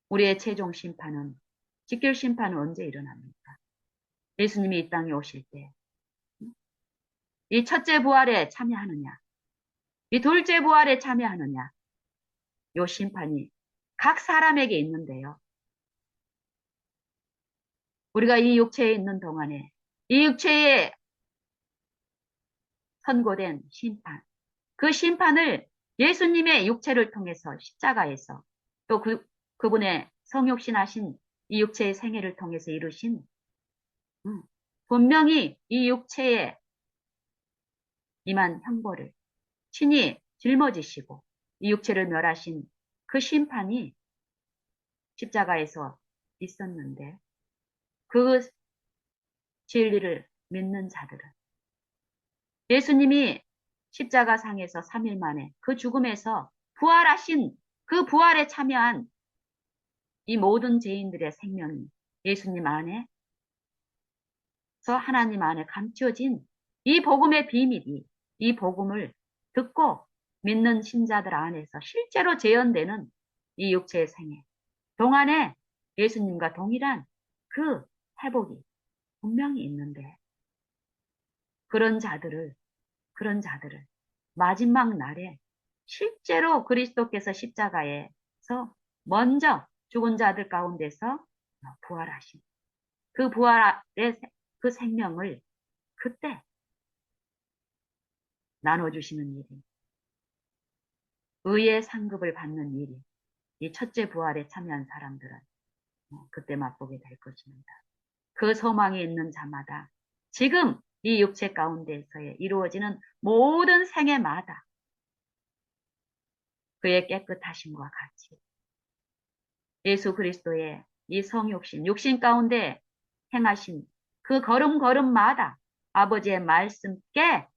S1: 우리의 최종 심판은, 직결 심판은 언제 일어납니까? 예수님이 이 땅에 오실 때 이 첫째 부활에 참여하느냐, 이 둘째 부활에 참여하느냐, 요 심판이 각 사람에게 있는데요. 우리가 이 육체에 있는 동안에 이 육체에 선고된 심판, 그 심판을 예수님의 육체를 통해서 십자가에서 또 그분의 성육신하신 이 육체의 생애를 통해서 이루신 분명히 이 육체에 임한 형벌을 친히 짊어지시고 이 육체를 멸하신 그 심판이 십자가에서 있었는데 그 진리를 믿는 자들은 예수님이 십자가상에서 3일 만에 그 죽음에서 부활하신 그 부활에 참여한 이 모든 죄인들의 생명이 예수님 안에서 하나님 안에 감추어진 이 복음의 비밀이 이 복음을 듣고 믿는 신자들 안에서 실제로 재현되는 이 육체의 생애 동안에 예수님과 동일한 그 회복이 분명히 있는데 그런 자들을 마지막 날에 실제로 그리스도께서 십자가에서 먼저 죽은 자들 가운데서 부활하신 그 부활의 그 생명을 그때 나눠주시는 일이 의의 상급을 받는 일이 이 첫째 부활에 참여한 사람들은 그때 맛보게 될 것입니다. 그 소망이 있는 자마다 지금 이 육체 가운데서의 이루어지는 모든 생애마다 그의 깨끗하심과 같이 예수 그리스도의 이 성육신, 육신 가운데 행하신 그 걸음걸음마다 아버지의 말씀께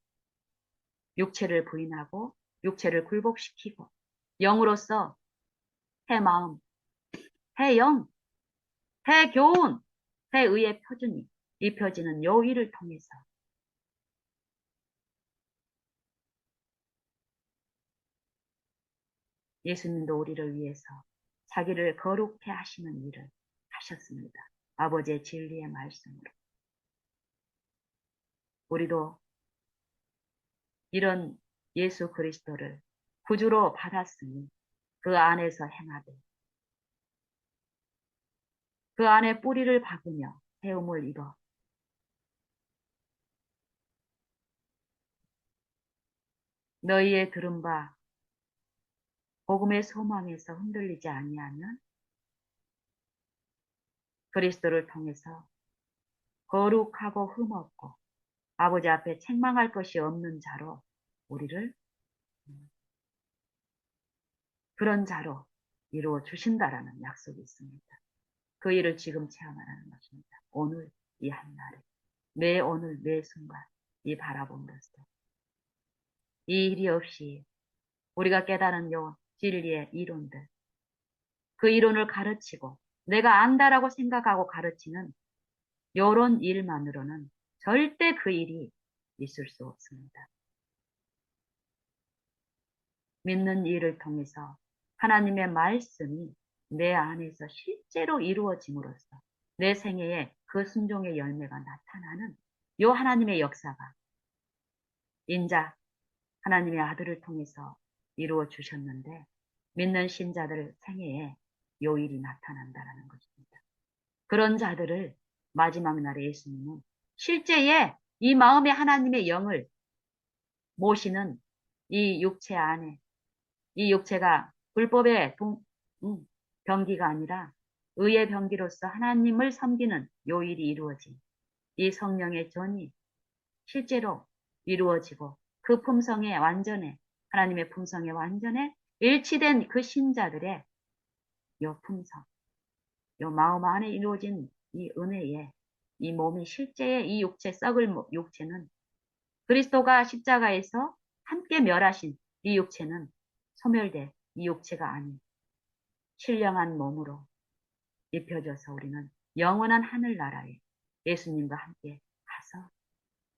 S1: 육체를 부인하고 육체를 굴복시키고 영으로서 해 마음, 해 영, 새 교훈, 새 의의 표준이 입혀지는 요일을 통해서 예수님도 우리를 위해서 자기를 거룩해 하시는 일을 하셨습니다. 아버지의 진리의 말씀으로. 우리도 이런 예수 그리스도를 구주로 받았으니 그 안에서 행하되 그 안에 뿌리를 박으며 세움을 이뤄 너희의 들은 바 복음의 소망에서 흔들리지 아니하면 그리스도를 통해서 거룩하고 흠없고 아버지 앞에 책망할 것이 없는 자로 우리를 그런 자로 이루어 주신다라는 약속이 있습니다. 그 일을 지금 체험하라는 것입니다. 오늘 이 한날에 매 오늘 매 순간 이 바라봄으로써 이 일이 없이 우리가 깨달은 요 진리의 이론들 그 이론을 가르치고 내가 안다라고 생각하고 가르치는 요런 일만으로는 절대 그 일이 있을 수 없습니다. 믿는 일을 통해서 하나님의 말씀이 내 안에서 실제로 이루어짐으로써 내 생애에 그 순종의 열매가 나타나는 요 하나님의 역사가 인자 하나님의 아들을 통해서 이루어 주셨는데 믿는 신자들 생애에 요 일이 나타난다라는 것입니다. 그런 자들을 마지막 날에 예수님은 실제에 이 마음의 하나님의 영을 모시는 이 육체 안에 이 육체가 불법의 병기가 아니라 의의 병기로서 하나님을 섬기는 요 일이 이루어진 이 성령의 전이 실제로 이루어지고 그 품성의 완전에 하나님의 품성의 완전에 일치된 그 신자들의 요 품성, 요 마음 안에 이루어진 이 은혜에 이 몸이 실제의 이 육체 썩을 육체는 그리스도가 십자가에서 함께 멸하신 이 육체는 소멸돼 이 육체가 아닌 신령한 몸으로 입혀져서 우리는 영원한 하늘나라에 예수님과 함께 가서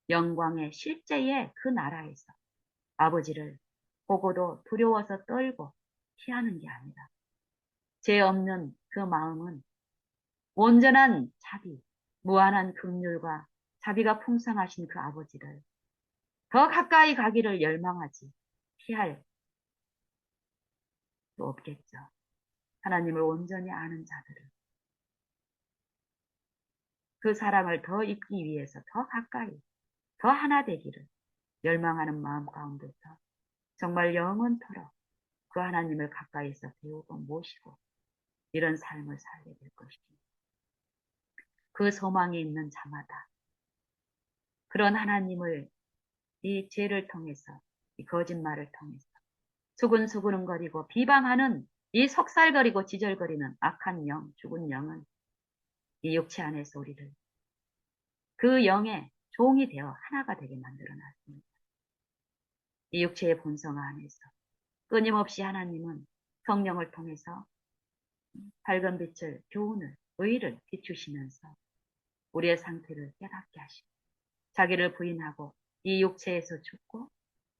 S1: 영광의 실제의 그 나라에서 아버지를 보고도 두려워서 떨고 피하는 게 아니라 죄 없는 그 마음은 온전한 자비, 무한한 긍휼과 자비가 풍성하신 그 아버지를 더 가까이 가기를 열망하지 피할 수 없겠죠. 하나님을 온전히 아는 자들은 그 사랑을 더 입기 위해서 더 가까이, 더 하나 되기를 열망하는 마음 가운데서 정말 영원토록 그 하나님을 가까이서 배우고 모시고 이런 삶을 살게 될 것입니다. 그 소망이 있는 자마다 그런 하나님을 이 죄를 통해서 이 거짓말을 통해서 수근수근거리고 비방하는 이 속살거리고 지절거리는 악한 영, 죽은 영은 이 육체 안에서 우리를 그 영의 종이 되어 하나가 되게 만들어 놨습니다. 이 육체의 본성 안에서 끊임없이 하나님은 성령을 통해서 밝은 빛을, 교훈을, 의를 비추시면서 우리의 상태를 깨닫게 하시고 자기를 부인하고 이 육체에서 죽고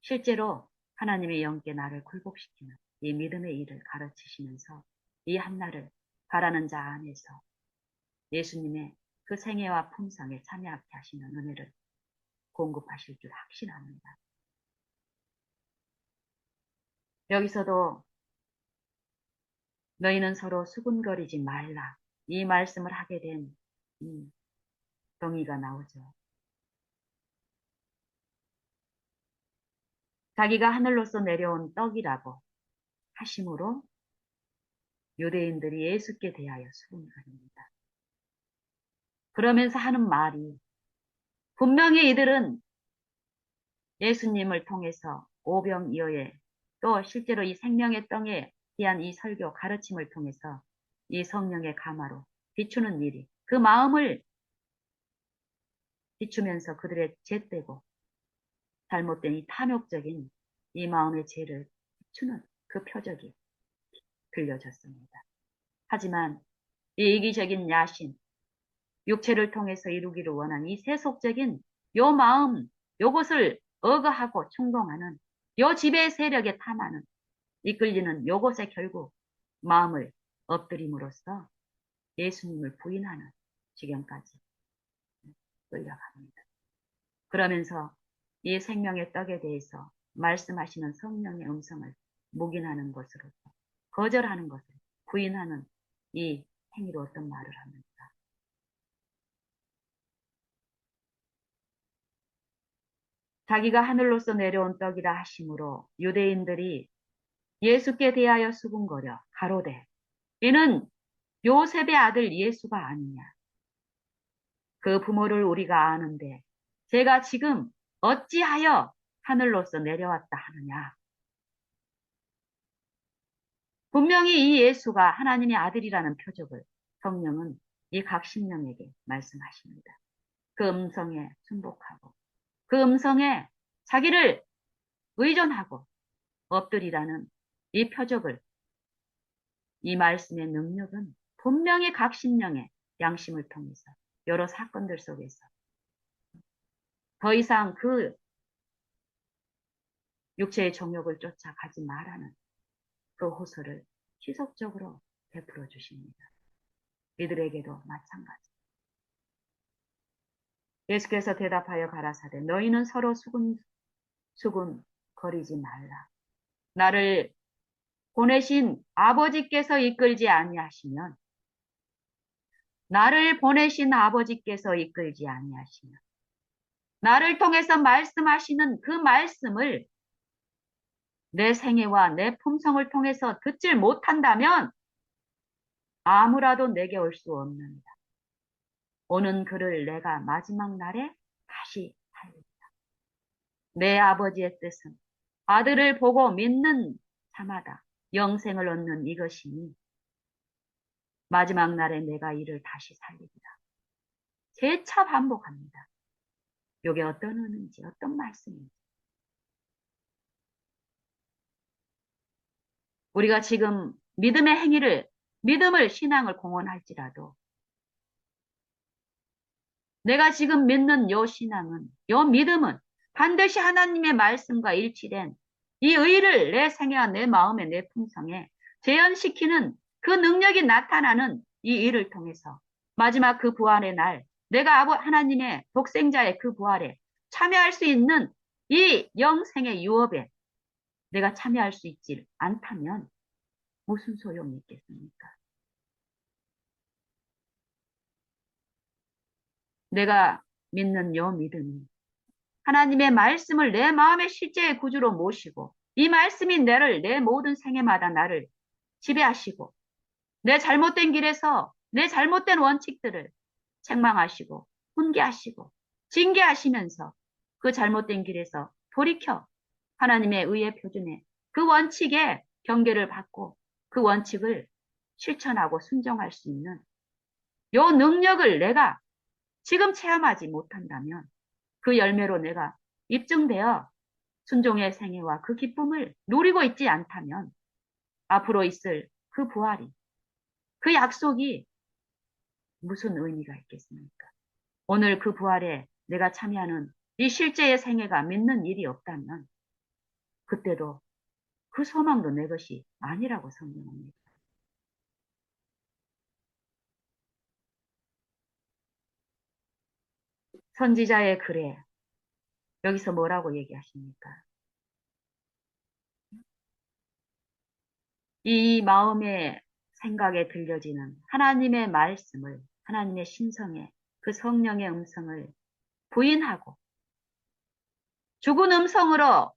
S1: 실제로 하나님의 영께 나를 굴복시키는 이 믿음의 일을 가르치시면서 이 한날을 바라는 자 안에서 예수님의 그 생애와 품성에 참여하게 하시는 은혜를 공급하실 줄 확신합니다. 여기서도 너희는 서로 수군거리지 말라. 이 말씀을 하게 된 정의가 나오죠. 자기가 하늘로서 내려온 떡이라고 하심으로 유대인들이 예수께 대하여 수군거립니다. 그러면서 하는 말이 분명히 이들은 예수님을 통해서 오병이어의 또 실제로 이 생명의 떡에 대한 이 설교 가르침을 통해서 이 성령의 가마로 비추는 일이 그 마음을 비추면서 그들의 죄되고 잘못된 이 탐욕적인 이 마음의 죄를 비추는 그 표적이 들려졌습니다. 하지만 이 이기적인 야심, 육체를 통해서 이루기를 원하는 이 세속적인 요 마음, 요것을 억어하고 충동하는 요 지배 세력에 탐하는 이끌리는 요것에 결국 마음을 엎드림으로써 예수님을 부인하는 지경까지 끌려갑니다. 그러면서 이 생명의 떡에 대해서 말씀하시는 성령의 음성을 묵인하는 것으로서 거절하는 것을 부인하는 이 행위로 어떤 말을 합니까? 자기가 하늘로서 내려온 떡이라 하심으로 유대인들이 예수께 대하여 수군거려 가로되 이는 요셉의 아들 예수가 아니냐. 그 부모를 우리가 아는데 제가 지금 어찌하여 하늘로서 내려왔다 하느냐. 분명히 이 예수가 하나님의 아들이라는 표적을 성령은 이 각 신령에게 말씀하십니다. 그 음성에 순복하고 그 음성에 자기를 의존하고 엎드리라는 이 표적을 이 말씀의 능력은 분명히 각 신령의 양심을 통해서 여러 사건들 속에서 더 이상 그 육체의 정욕을 쫓아가지 말라는 그 호소를 지속적으로 베풀어 주십니다. 이들에게도 마찬가지. 예수께서 대답하여 가라사대 너희는 서로 수군 거리지 말라. 나를 보내신 아버지께서 이끌지 아니하시면 나를 보내신 아버지께서 이끌지 아니하시면 나를 통해서 말씀하시는 그 말씀을 내 생애와 내 품성을 통해서 듣질 못한다면 아무라도 내게 올 수 없느니라. 오는 그를 내가 마지막 날에 다시 살리리라. 내 아버지의 뜻은 아들을 보고 믿는 자마다 영생을 얻는 이것이니 마지막 날에 내가 이를 다시 살리리라. 재차 반복합니다. 이게 어떤 의미인지 어떤 말씀인지 우리가 지금 믿음의 행위를 믿음을 신앙을 공언할지라도 내가 지금 믿는 요 신앙은 요 믿음은 반드시 하나님의 말씀과 일치된 이 의를 내 생애와 내 마음에 내 품성에 재현시키는 그 능력이 나타나는 이 일을 통해서 마지막 그 부활의 날 내가 하나님의 독생자의 그 부활에 참여할 수 있는 이 영생의 유업에 내가 참여할 수 있지 않다면 무슨 소용이 있겠습니까? 내가 믿는 요 믿음이 하나님의 말씀을 내 마음의 실제의 구주로 모시고 이 말씀이 내 모든 생애마다 나를 지배하시고 내 잘못된 길에서 내 잘못된 원칙들을 책망하시고 훈계하시고 징계하시면서 그 잘못된 길에서 돌이켜 하나님의 의의 표준에 그 원칙에 경계를 받고 그 원칙을 실천하고 순종할 수 있는 요 능력을 내가 지금 체험하지 못한다면 그 열매로 내가 입증되어 순종의 생애와 그 기쁨을 누리고 있지 않다면 앞으로 있을 그 부활이 그 약속이 무슨 의미가 있겠습니까? 오늘 그 부활에 내가 참여하는 이 실제의 생애가 믿는 일이 없다면 그때도 그 소망도 내 것이 아니라고 성경합니다. 선지자의 글에 여기서 뭐라고 얘기하십니까? 이 마음의 생각에 들려지는 하나님의 말씀을 하나님의 신성의 그 성령의 음성을 부인하고 죽은 음성으로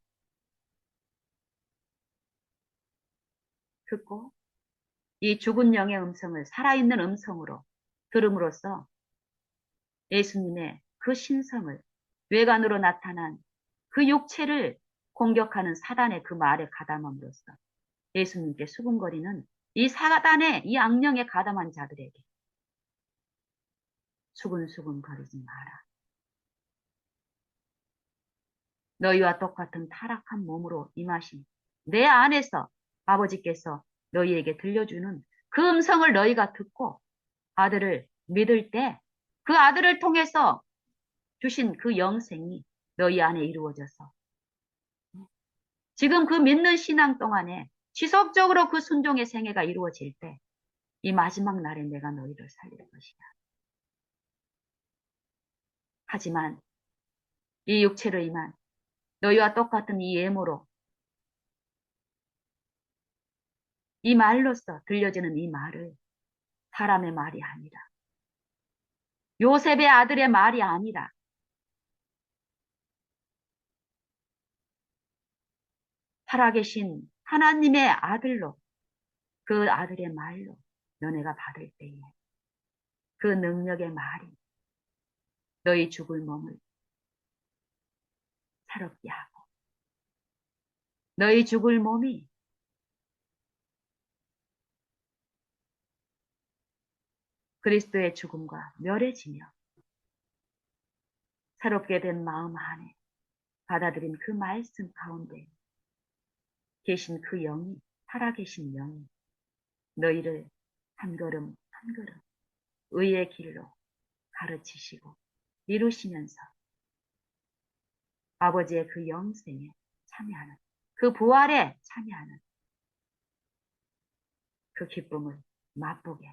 S1: 듣고 이 죽은 영의 음성을 살아있는 음성으로 들음으로써 예수님의 그 신성을 외관으로 나타난 그 육체를 공격하는 사단의 그 말에 가담함으로써 예수님께 수군거리는 이 사단의 이 악령에 가담한 자들에게 수군수군 거리지 마라. 너희와 똑같은 타락한 몸으로 임하신 내 안에서 아버지께서 너희에게 들려주는 그 음성을 너희가 듣고 아들을 믿을 때 그 아들을 통해서 주신 그 영생이 너희 안에 이루어져서 지금 그 믿는 신앙 동안에 지속적으로 그 순종의 생애가 이루어질 때 이 마지막 날에 내가 너희를 살릴 것이야. 하지만 이 육체로 임한 너희와 똑같은 이 예모로 이 말로써 들려지는 이 말을 사람의 말이 아니라 요셉의 아들의 말이 아니라 살아계신 하나님의 아들로 그 아들의 말로 너네가 받을 때에 그 능력의 말이 너희 죽을 몸을 새롭게 하고 너희 죽을 몸이 그리스도의 죽음과 멸해지며 새롭게 된 마음 안에 받아들인 그 말씀 가운데 계신 그 영이 살아계신 영이 너희를 한 걸음 한 걸음 의의 길로 가르치시고 이루시면서 아버지의 그 영생에 참여하는 그 부활에 참여하는 그 기쁨을 맛보게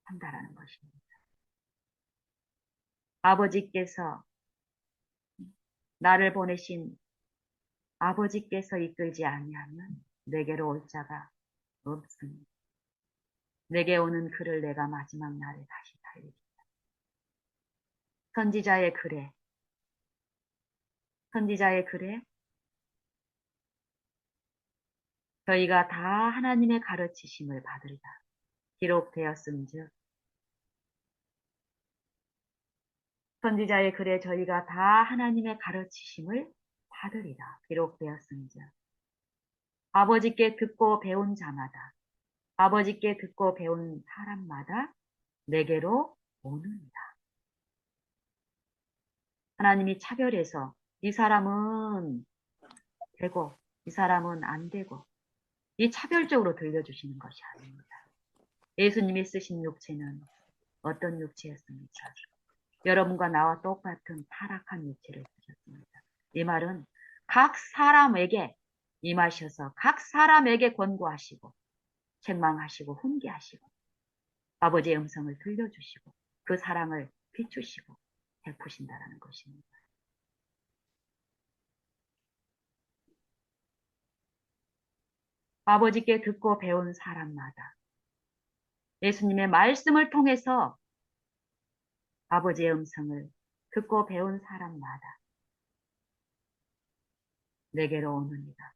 S1: 한다라는 것입니다. 아버지께서 나를 보내신 아버지께서 이끌지 아니하면 내게로 올 자가 없으니 내게 오는 그를 내가 마지막 날에 다시 살리리라. 선지자의 글에 선지자의 글에 저희가 다 하나님의 가르치심을 받으리라 기록되었음즉 선지자의 글에 저희가 다 하나님의 가르치심을 받으리라 기록되었음즉 아버지께 듣고 배운 자마다 아버지께 듣고 배운 사람마다 내게로 오느니라. 하나님이 차별해서 이 사람은 되고 이 사람은 안 되고 이 차별적으로 들려주시는 것이 아닙니다. 예수님이 쓰신 육체는 어떤 육체였습니까? 여러분과 나와 똑같은 타락한 육체를 쓰셨습니다. 이 말은 각 사람에게 임하셔서 각 사람에게 권고하시고 책망하시고 훈계하시고 아버지의 음성을 들려주시고 그 사랑을 비추시고 베푸신다라는 것입니다. 아버지께 듣고 배운 사람마다 예수님의 말씀을 통해서 아버지의 음성을 듣고 배운 사람마다 내게로 오느니라.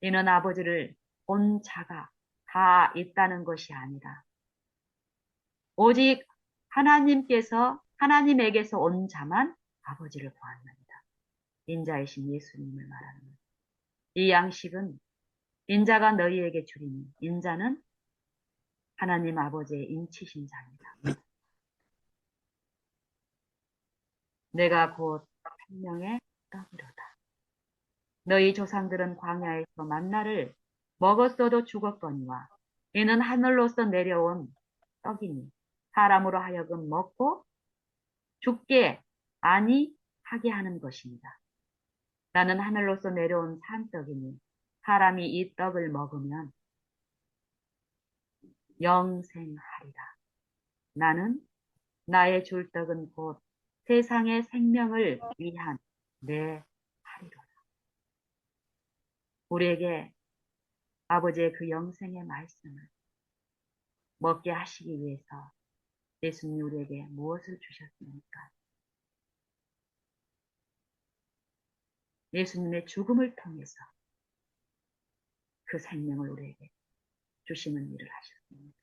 S1: 이는 아버지를 본 자가 다 있다는 것이 아니라 오직 하나님에게서 온 자만 아버지를 보았느니라. 인자이신 예수님을 말하는 것. 이 양식은 인자가 너희에게 주리니 인자는 하나님 아버지의 인치신 자입니다. 내가 곧 생명의 떡이로다. 너희 조상들은 광야에서 만나를 먹었어도 죽었거니와 이는 하늘로서 내려온 떡이니 사람으로 하여금 먹고 죽게 아니하게 하는 것입니다. 나는 하늘로서 내려온 산떡이니 사람이 이 떡을 먹으면 영생하리라. 나는 나의 줄 떡은 곧 세상의 생명을 위한 내 살이로다. 우리에게 아버지의 그 영생의 말씀을 먹게 하시기 위해서 예수님이 우리에게 무엇을 주셨습니까? 예수님의 죽음을 통해서 그 생명을 우리에게 주시는 일을 하셨습니다.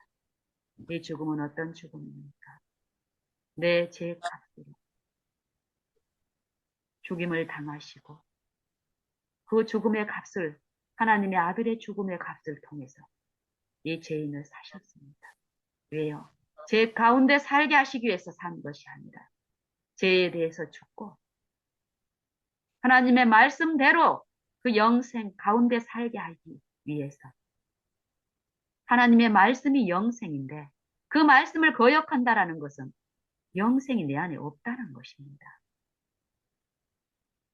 S1: 이 죽음은 어떤 죽음입니까? 내 죄값으로 죽임을 당하시고 그 죽음의 값을 하나님의 아들의 죽음의 값을 통해서 이 죄인을 사셨습니다. 왜요? 죄 가운데 살게 하시기 위해서 산 것이 아니라 죄에 대해서 죽고 하나님의 말씀대로 그 영생 가운데 살게 하기 위해서 하나님의 말씀이 영생인데 그 말씀을 거역한다라는 것은 영생이 내 안에 없다는 것입니다.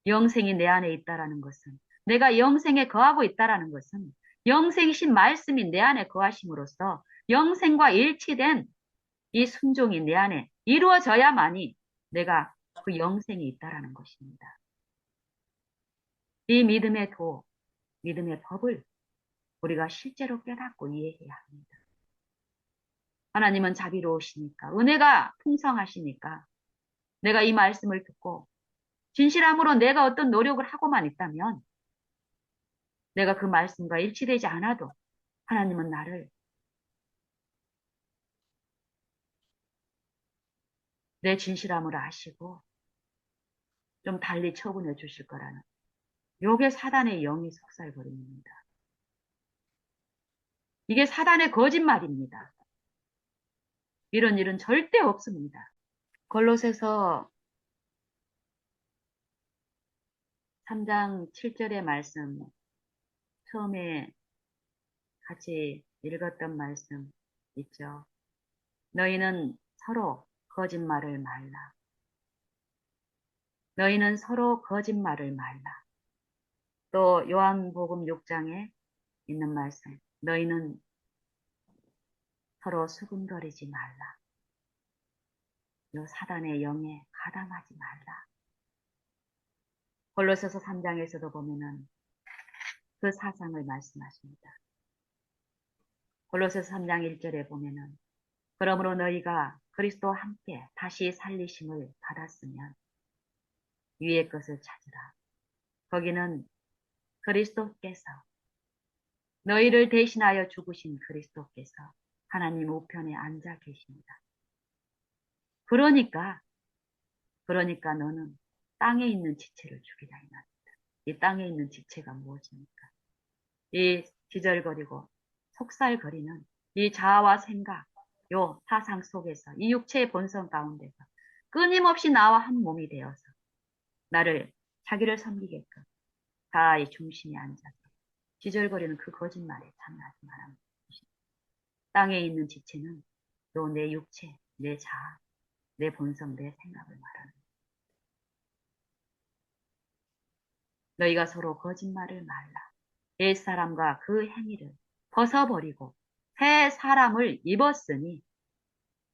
S1: 영생이 내 안에 있다라는 것은, 내가 영생에 거하고 있다라는 것은 영생이신 말씀이 내 안에 거하심으로써 영생과 일치된 이 순종이 내 안에 이루어져야만이 내가 그 영생이 있다라는 것입니다. 이 믿음의 도, 믿음의 법을 우리가 실제로 깨닫고 이해해야 합니다. 하나님은 자비로우시니까, 은혜가 풍성하시니까 내가 이 말씀을 듣고 진실함으로 내가 어떤 노력을 하고만 있다면 내가 그 말씀과 일치되지 않아도 하나님은 나를 내 진실함을 아시고 좀 달리 처분해 주실 거라는, 요게 사단의 영이 속살거립니다. 이게 사단의 거짓말입니다. 이런 일은 절대 없습니다. 골로새서 3장 7절의 말씀, 처음에 같이 읽었던 말씀 있죠. 너희는 서로 거짓말을 말라. 너희는 서로 거짓말을 말라. 또 요한복음 6장에 있는 말씀, 너희는 서로 수군거리지 말라. 요 사단의 영에 가담하지 말라. 골로새서 3장에서도 보면은 그 사상을 말씀하십니다. 골로새서 3장 1절에 보면은 그러므로 너희가 그리스도와 함께 다시 살리심을 받았으면 위의 것을 찾으라. 거기는 그리스도께서, 너희를 대신하여 죽으신 그리스도께서 하나님 우편에 앉아 계십니다. 그러니까 너는 땅에 있는 지체를 죽이라 이 말입니다. 이 땅에 있는 지체가 무엇입니까? 이 기절거리고 속살거리는 이 자아와 생각, 요 사상 속에서 이 육체의 본성 가운데서 끊임없이 나와 한 몸이 되어서 나를 자기를 섬기게끔 다 이 중심에 앉아서 기절거리는 그 거짓말에 참여하지 말합니다. 땅에 있는 지체는 또 내 육체, 내 자아, 내 본성, 내 생각을 말하는, 너희가 서로 거짓말을 말라. 옛사람과 그 행위를 벗어버리고 새 사람을 입었으니,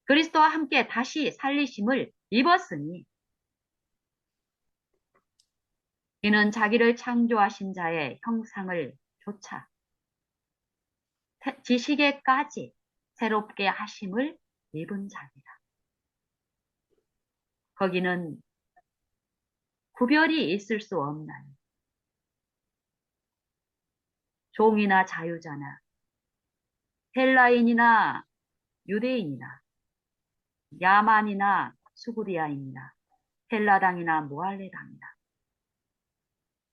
S1: 그리스도와 함께 다시 살리심을 입었으니, 이는 자기를 창조하신 자의 형상을 조차 지식에까지 새롭게 하심을 입은 자니라. 거기는 구별이 있을 수 없나니 종이나 자유자나 헬라인이나 유대인이나 야만이나 수구리아인이나 헬라당이나 모할레당이나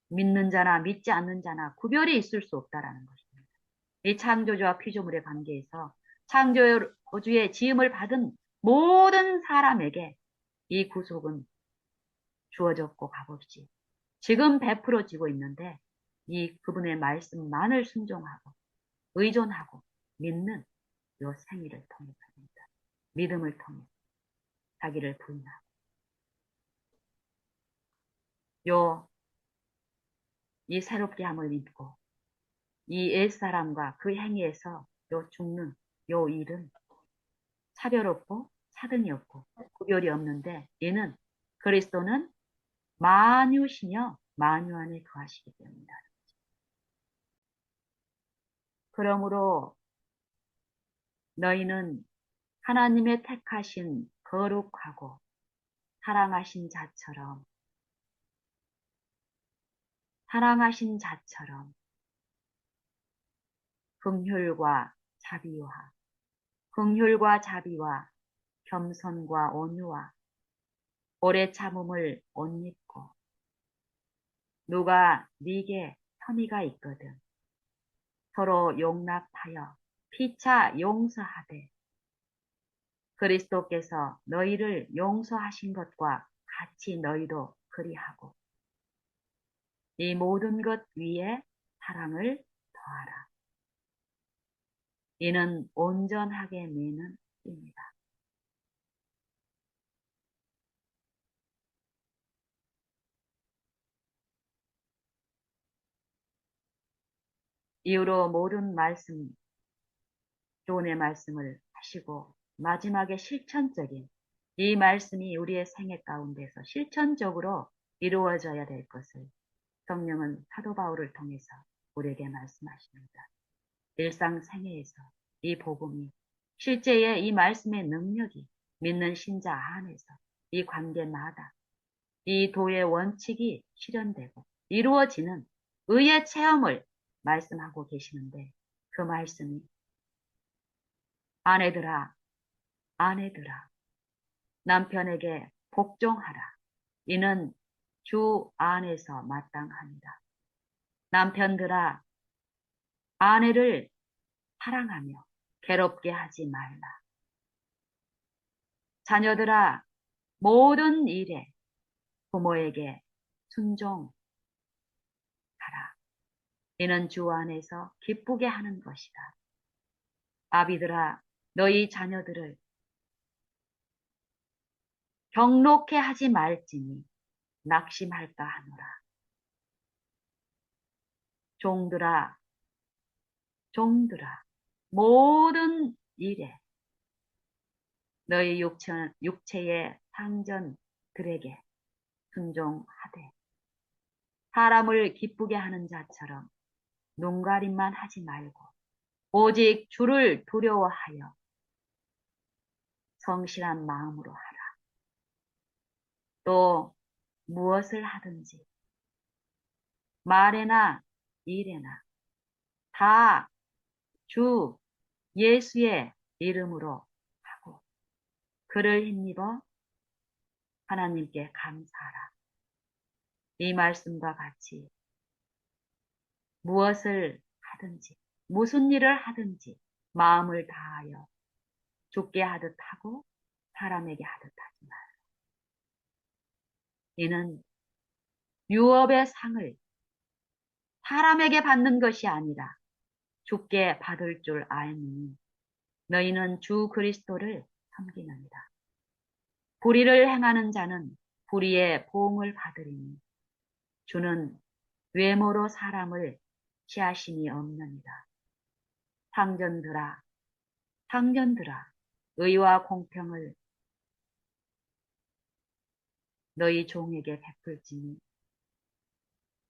S1: 믿는 자나 믿지 않는 자나 구별이 있을 수 없다라는 것입니다. 이 창조주와 피조물의 관계에서 창조주의 지음을 받은 모든 사람에게 이 구속은 주어졌고 값없이 지금 베풀어지고 있는데, 이 그분의 말씀만을 순종하고 의존하고 믿는 요 생일을 통해서입니다. 믿음을 통해 자기를 부인하고 이 새롭게 함을 믿고 이 옛사람과 그 행위에서 요 죽는 요 일은 차별 없고 차등이 없고 구별이 없는데, 이는 그리스도는 만유시며 만유 안에 거하시기 때문이다. 그러므로 너희는 하나님의 택하신 거룩하고 사랑하신 자처럼 긍휼과 자비와 겸손과 온유와 오래 참음을 옷 입고, 누가 네게 혐의가 있거든 서로 용납하여 피차 용서하되 그리스도께서 너희를 용서하신 것과 같이 너희도 그리하고 이 모든 것 위에 사랑을 더하라. 이는 온전하게 매는 입니다. 이후로 모든 말씀, 교훈의 말씀을 하시고 마지막에 실천적인 이 말씀이 우리의 생애 가운데서 실천적으로 이루어져야 될 것을 성령은 사도 바울을 통해서 우리에게 말씀하십니다. 일상생애에서 이 복음이 실제의 이 말씀의 능력이 믿는 신자 안에서 이 관계마다 이 도의 원칙이 실현되고 이루어지는 의의 체험을 말씀하고 계시는데 그 말씀이 아내들아, 아내들아, 남편에게 복종하라. 이는 주 안에서 마땅합니다. 남편들아, 아내를 사랑하며 괴롭게 하지 말라. 자녀들아, 모든 일에 부모에게 순종하라. 이는 주 안에서 기쁘게 하는 것이다. 아비들아, 너희 자녀들을 경록해 하지 말지니 낙심할까 하노라. 종들아, 종들아, 모든 일에 너희 육체의 상전들에게 순종하되 사람을 기쁘게 하는 자처럼 눈가림만 하지 말고 오직 주를 두려워하여 성실한 마음으로 하라. 또 무엇을 하든지 말에나 일에나 다 주 예수의 이름으로 하고 그를 힘입어 하나님께 감사하라. 이 말씀과 같이 무엇을 하든지 무슨 일을 하든지 마음을 다하여 주께 하듯 하고 사람에게 하듯 하지 말라. 이는 유업의 상을 사람에게 받는 것이 아니라 주께 받을 줄 알니 너희는 주 그리스도를 섬기느니라. 불의를 행하는 자는 불의의 보응을 받으리니 주는 외모로 사람을 취하심이 없느니라. 상전들아, 상전들아, 의와 공평을 너희 종에게 베풀지니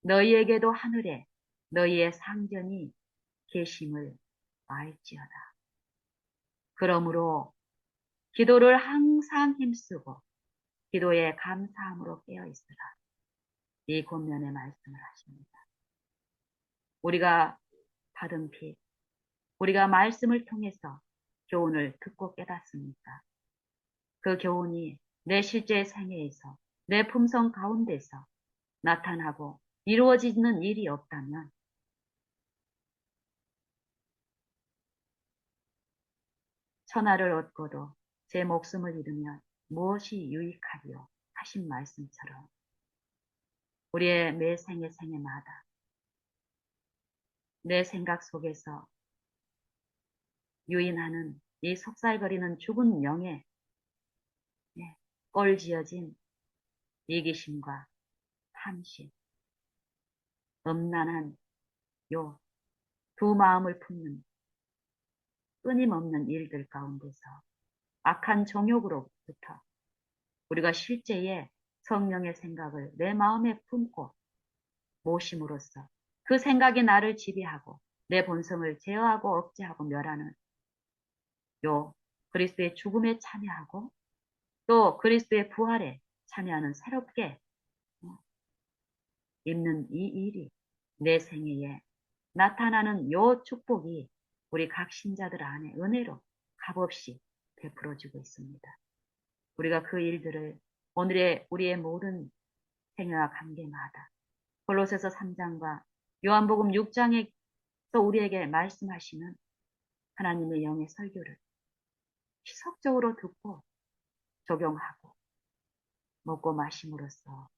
S1: 너희에게도 하늘에 너희의 상전이 계심을 알지어다. 그러므로 기도를 항상 힘쓰고 기도에 감사함으로 깨어 있으라. 이 권면의 말씀을 하십니다. 우리가 받은 피, 우리가 말씀을 통해서 교훈을 듣고 깨닫습니까? 그 교훈이 내 실제 생애에서 내 품성 가운데서 나타나고 이루어지는 일이 없다면 천하를 얻고도 제 목숨을 잃으면 무엇이 유익하리요? 하신 말씀처럼 우리의 매 생애마다 내 생각 속에서 유인하는 이 속살거리는 죽은 영에 꼴지어진 이기심과 탐심, 음란한 요 두 마음을 품는 끊임없는 일들 가운데서 악한 정욕으로부터 우리가 실제의 성령의 생각을 내 마음에 품고 모심으로써 그 생각이 나를 지배하고 내 본성을 제어하고 억제하고 멸하는 요 그리스도의 죽음에 참여하고 또 그리스도의 부활에 참여하는 새롭게 입는 이 일이 내 생애에 나타나는 요 축복이 우리 각 신자들 안에 은혜로 값없이 베풀어지고 있습니다. 우리가 그 일들을 오늘의 우리의 모든 생애와 관계마다 골로새서 3장과 요한복음 6장에서 우리에게 말씀하시는 하나님의 영의 설교를 지속적으로 듣고 적용하고 먹고 마심으로써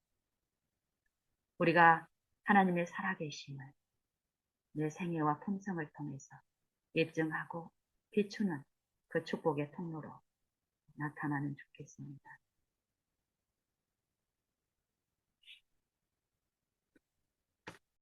S1: 우리가 하나님의 살아계심을 내 생애와 품성을 통해서 입증하고 비추는 그 축복의 통로로 나타나면 좋겠습니다.